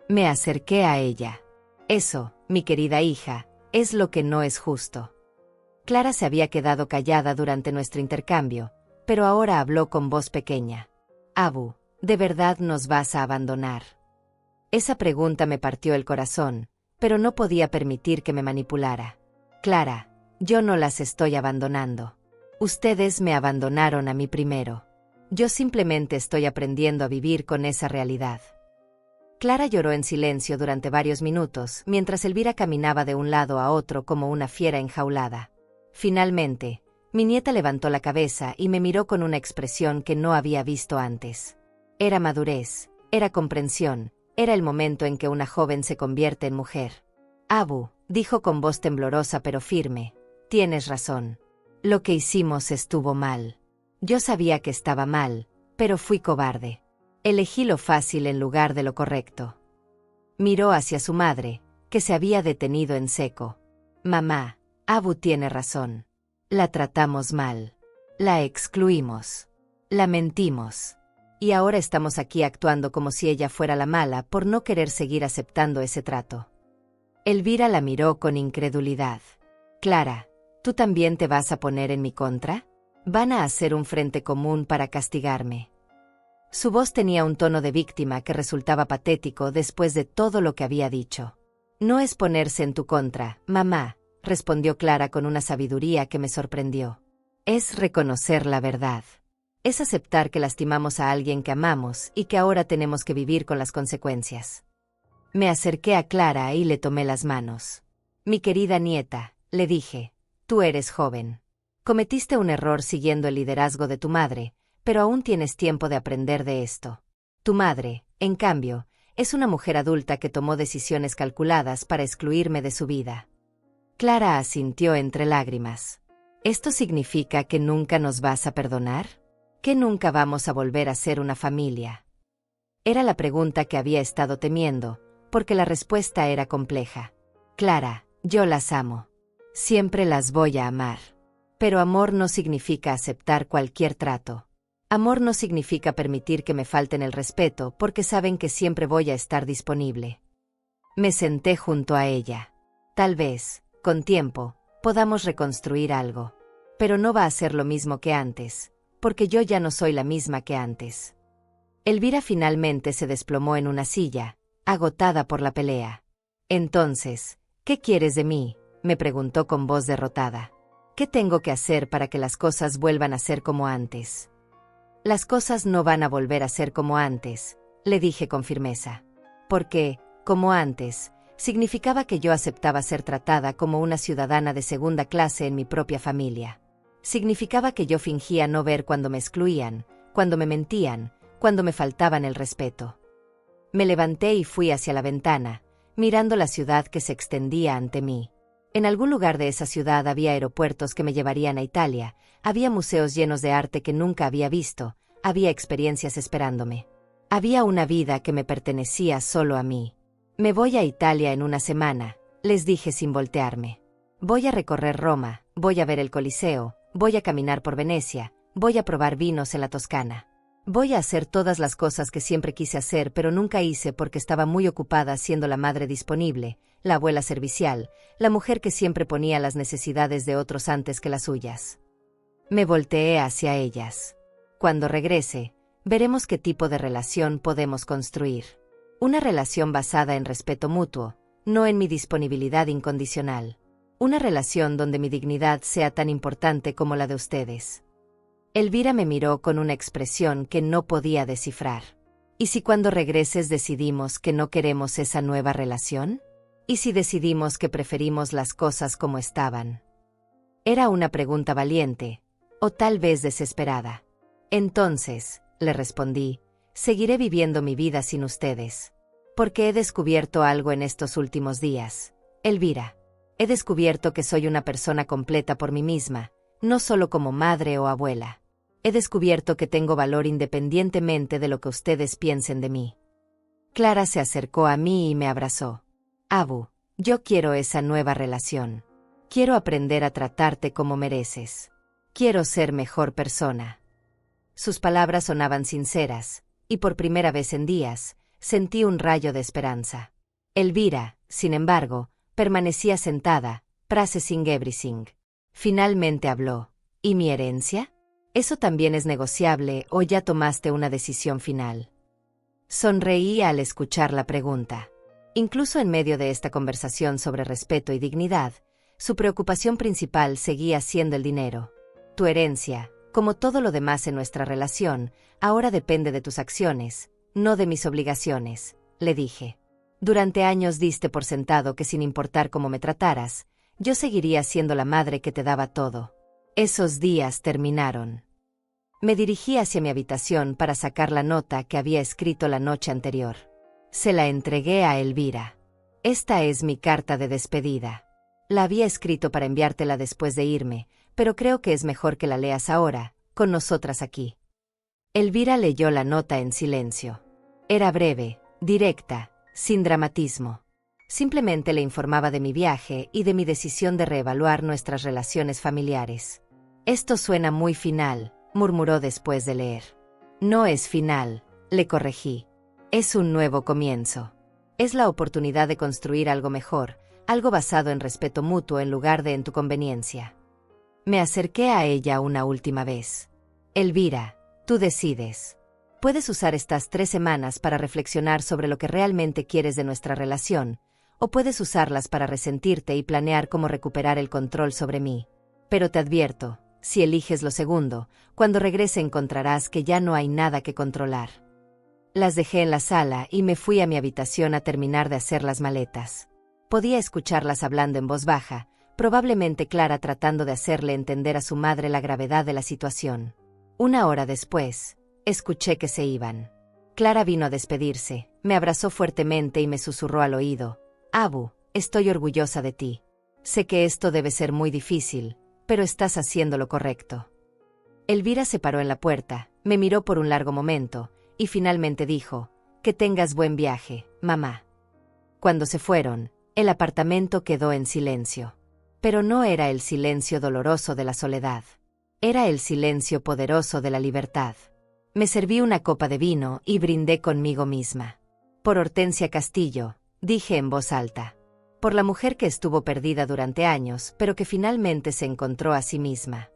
Me acerqué a ella. Eso, mi querida hija, es lo que no es justo. Clara se había quedado callada durante nuestro intercambio, pero ahora habló con voz pequeña. Abu, ¿de verdad nos vas a abandonar? Esa pregunta me partió el corazón, pero no podía permitir que me manipulara. Clara, yo no las estoy abandonando. Ustedes me abandonaron a mí primero. Yo simplemente estoy aprendiendo a vivir con esa realidad. Clara lloró en silencio durante varios minutos, mientras Elvira caminaba de un lado a otro como una fiera enjaulada. Finalmente, mi nieta levantó la cabeza y me miró con una expresión que no había visto antes. Era madurez, era comprensión, era el momento en que una joven se convierte en mujer. Abu, dijo con voz temblorosa pero firme, tienes razón. Lo que hicimos estuvo mal. Yo sabía que estaba mal, pero fui cobarde. Elegí lo fácil en lugar de lo correcto. Miró hacia su madre, que se había detenido en seco. Mamá, Abu tiene razón. La tratamos mal. La excluimos. La mentimos. Y ahora estamos aquí actuando como si ella fuera la mala por no querer seguir aceptando ese trato. Elvira la miró con incredulidad. Clara, ¿tú también te vas a poner en mi contra? ¿Van a hacer un frente común para castigarme? Su voz tenía un tono de víctima que resultaba patético después de todo lo que había dicho. No es ponerse en tu contra, mamá, respondió Clara con una sabiduría que me sorprendió. Es reconocer la verdad. Es aceptar que lastimamos a alguien que amamos y que ahora tenemos que vivir con las consecuencias. Me acerqué a Clara y le tomé las manos. Mi querida nieta, le dije, tú eres joven. Cometiste un error siguiendo el liderazgo de tu madre, pero aún tienes tiempo de aprender de esto. Tu madre, en cambio, es una mujer adulta que tomó decisiones calculadas para excluirme de su vida. Clara asintió entre lágrimas. ¿Esto significa que nunca nos vas a perdonar? ¿Que nunca vamos a volver a ser una familia? Era la pregunta que había estado temiendo, porque la respuesta era compleja. Clara, yo las amo. Siempre las voy a amar. Pero amor no significa aceptar cualquier trato. Amor no significa permitir que me falten el respeto porque saben que siempre voy a estar disponible. Me senté junto a ella. Tal vez, con tiempo, podamos reconstruir algo. Pero no va a ser lo mismo que antes, porque yo ya no soy la misma que antes. Elvira finalmente se desplomó en una silla, agotada por la pelea. Entonces, ¿qué quieres de mí?, me preguntó con voz derrotada. ¿Qué tengo que hacer para que las cosas vuelvan a ser como antes? Las cosas no van a volver a ser como antes, le dije con firmeza. Porque, como antes, significaba que yo aceptaba ser tratada como una ciudadana de segunda clase en mi propia familia. Significaba que yo fingía no ver cuando me excluían, cuando me mentían, cuando me faltaban el respeto. Me levanté y fui hacia la ventana, mirando la ciudad que se extendía ante mí. En algún lugar de esa ciudad había aeropuertos que me llevarían a Italia, había museos llenos de arte que nunca había visto, había experiencias esperándome. Había una vida que me pertenecía solo a mí. Me voy a Italia en una semana, les dije sin voltearme. Voy a recorrer Roma, voy a ver el Coliseo, voy a caminar por Venecia, voy a probar vinos en la Toscana. Voy a hacer todas las cosas que siempre quise hacer pero nunca hice porque estaba muy ocupada siendo la madre disponible, la abuela servicial, la mujer que siempre ponía las necesidades de otros antes que las suyas. Me volteé hacia ellas. Cuando regrese, veremos qué tipo de relación podemos construir. Una relación basada en respeto mutuo, no en mi disponibilidad incondicional. Una relación donde mi dignidad sea tan importante como la de ustedes. Elvira me miró con una expresión que no podía descifrar. ¿Y si cuando regreses decidimos que no queremos esa nueva relación? ¿Y si decidimos que preferimos las cosas como estaban? Era una pregunta valiente, o tal vez desesperada. Entonces, le respondí, seguiré viviendo mi vida sin ustedes. Porque he descubierto algo en estos últimos días. Elvira. He descubierto que soy una persona completa por mí misma, no solo como madre o abuela. He descubierto que tengo valor independientemente de lo que ustedes piensen de mí. Clara se acercó a mí y me abrazó. Abu, yo quiero esa nueva relación. Quiero aprender a tratarte como mereces. Quiero ser mejor persona. Sus palabras sonaban sinceras, y por primera vez en días, sentí un rayo de esperanza. Elvira, sin embargo, permanecía sentada, processing everything. Finalmente habló. ¿Y mi herencia? ¿Eso también es negociable o ya tomaste una decisión final? Sonreí al escuchar la pregunta. Incluso en medio de esta conversación sobre respeto y dignidad, su preocupación principal seguía siendo el dinero. Tu herencia, como todo lo demás en nuestra relación, ahora depende de tus acciones, no de mis obligaciones, le dije. Durante años diste por sentado que sin importar cómo me trataras, yo seguiría siendo la madre que te daba todo. Esos días terminaron. Me dirigí hacia mi habitación para sacar la nota que había escrito la noche anterior. Se la entregué a Elvira. Esta es mi carta de despedida. La había escrito para enviártela después de irme, pero creo que es mejor que la leas ahora, con nosotras aquí. Elvira leyó la nota en silencio. Era breve, directa, sin dramatismo. Simplemente le informaba de mi viaje y de mi decisión de reevaluar nuestras relaciones familiares. Esto suena muy final, murmuró después de leer. No es final, le corregí. Es un nuevo comienzo. Es la oportunidad de construir algo mejor, algo basado en respeto mutuo en lugar de en tu conveniencia. Me acerqué a ella una última vez. Elvira, tú decides. Puedes usar estas 3 semanas para reflexionar sobre lo que realmente quieres de nuestra relación, o puedes usarlas para resentirte y planear cómo recuperar el control sobre mí. Pero te advierto, si eliges lo segundo, cuando regrese encontrarás que ya no hay nada que controlar. Las dejé en la sala y me fui a mi habitación a terminar de hacer las maletas. Podía escucharlas hablando en voz baja, probablemente Clara tratando de hacerle entender a su madre la gravedad de la situación. 1 hora después, escuché que se iban. Clara vino a despedirse, me abrazó fuertemente y me susurró al oído. Abu, estoy orgullosa de ti. Sé que esto debe ser muy difícil, pero estás haciendo lo correcto. Elvira se paró en la puerta, me miró por un largo momento, y finalmente dijo, que tengas buen viaje, mamá. Cuando se fueron, el apartamento quedó en silencio. Pero no era el silencio doloroso de la soledad. Era el silencio poderoso de la libertad. Me serví una copa de vino y brindé conmigo misma. Por Hortensia Castillo, dije en voz alta. Por la mujer que estuvo perdida durante años, pero que finalmente se encontró a sí misma.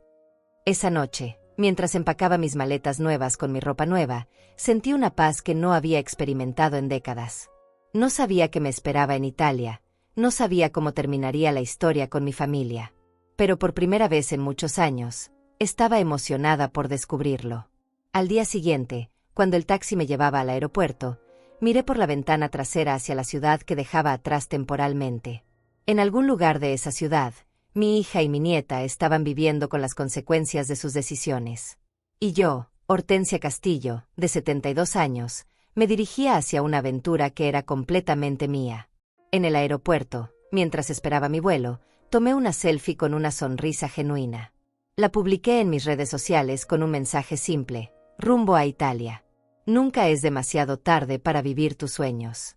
Esa noche, mientras empacaba mis maletas nuevas con mi ropa nueva, sentí una paz que no había experimentado en décadas. No sabía qué me esperaba en Italia, no sabía cómo terminaría la historia con mi familia. Pero por primera vez en muchos años, estaba emocionada por descubrirlo. Al día siguiente, cuando el taxi me llevaba al aeropuerto, miré por la ventana trasera hacia la ciudad que dejaba atrás temporalmente. En algún lugar de esa ciudad, mi hija y mi nieta estaban viviendo con las consecuencias de sus decisiones. Y yo, Hortensia Castillo, de 72 años, me dirigía hacia una aventura que era completamente mía. En el aeropuerto, mientras esperaba mi vuelo, tomé una selfie con una sonrisa genuina. La publiqué en mis redes sociales con un mensaje simple: rumbo a Italia. Nunca es demasiado tarde para vivir tus sueños.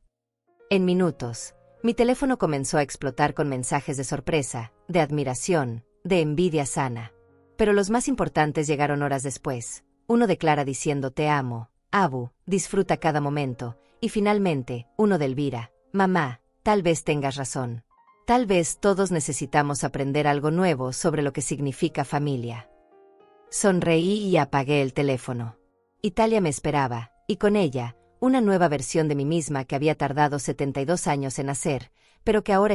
En minutos, mi teléfono comenzó a explotar con mensajes de sorpresa, de admiración, de envidia sana. Pero los más importantes llegaron horas después. Uno de Clara diciendo te amo, Abu, disfruta cada momento, y finalmente, uno de Elvira, mamá, tal vez tengas razón. Tal vez todos necesitamos aprender algo nuevo sobre lo que significa familia. Sonreí y apagué el teléfono. Italia me esperaba, y con ella, una nueva versión de mí misma que había tardado 72 años en nacer, pero que ahora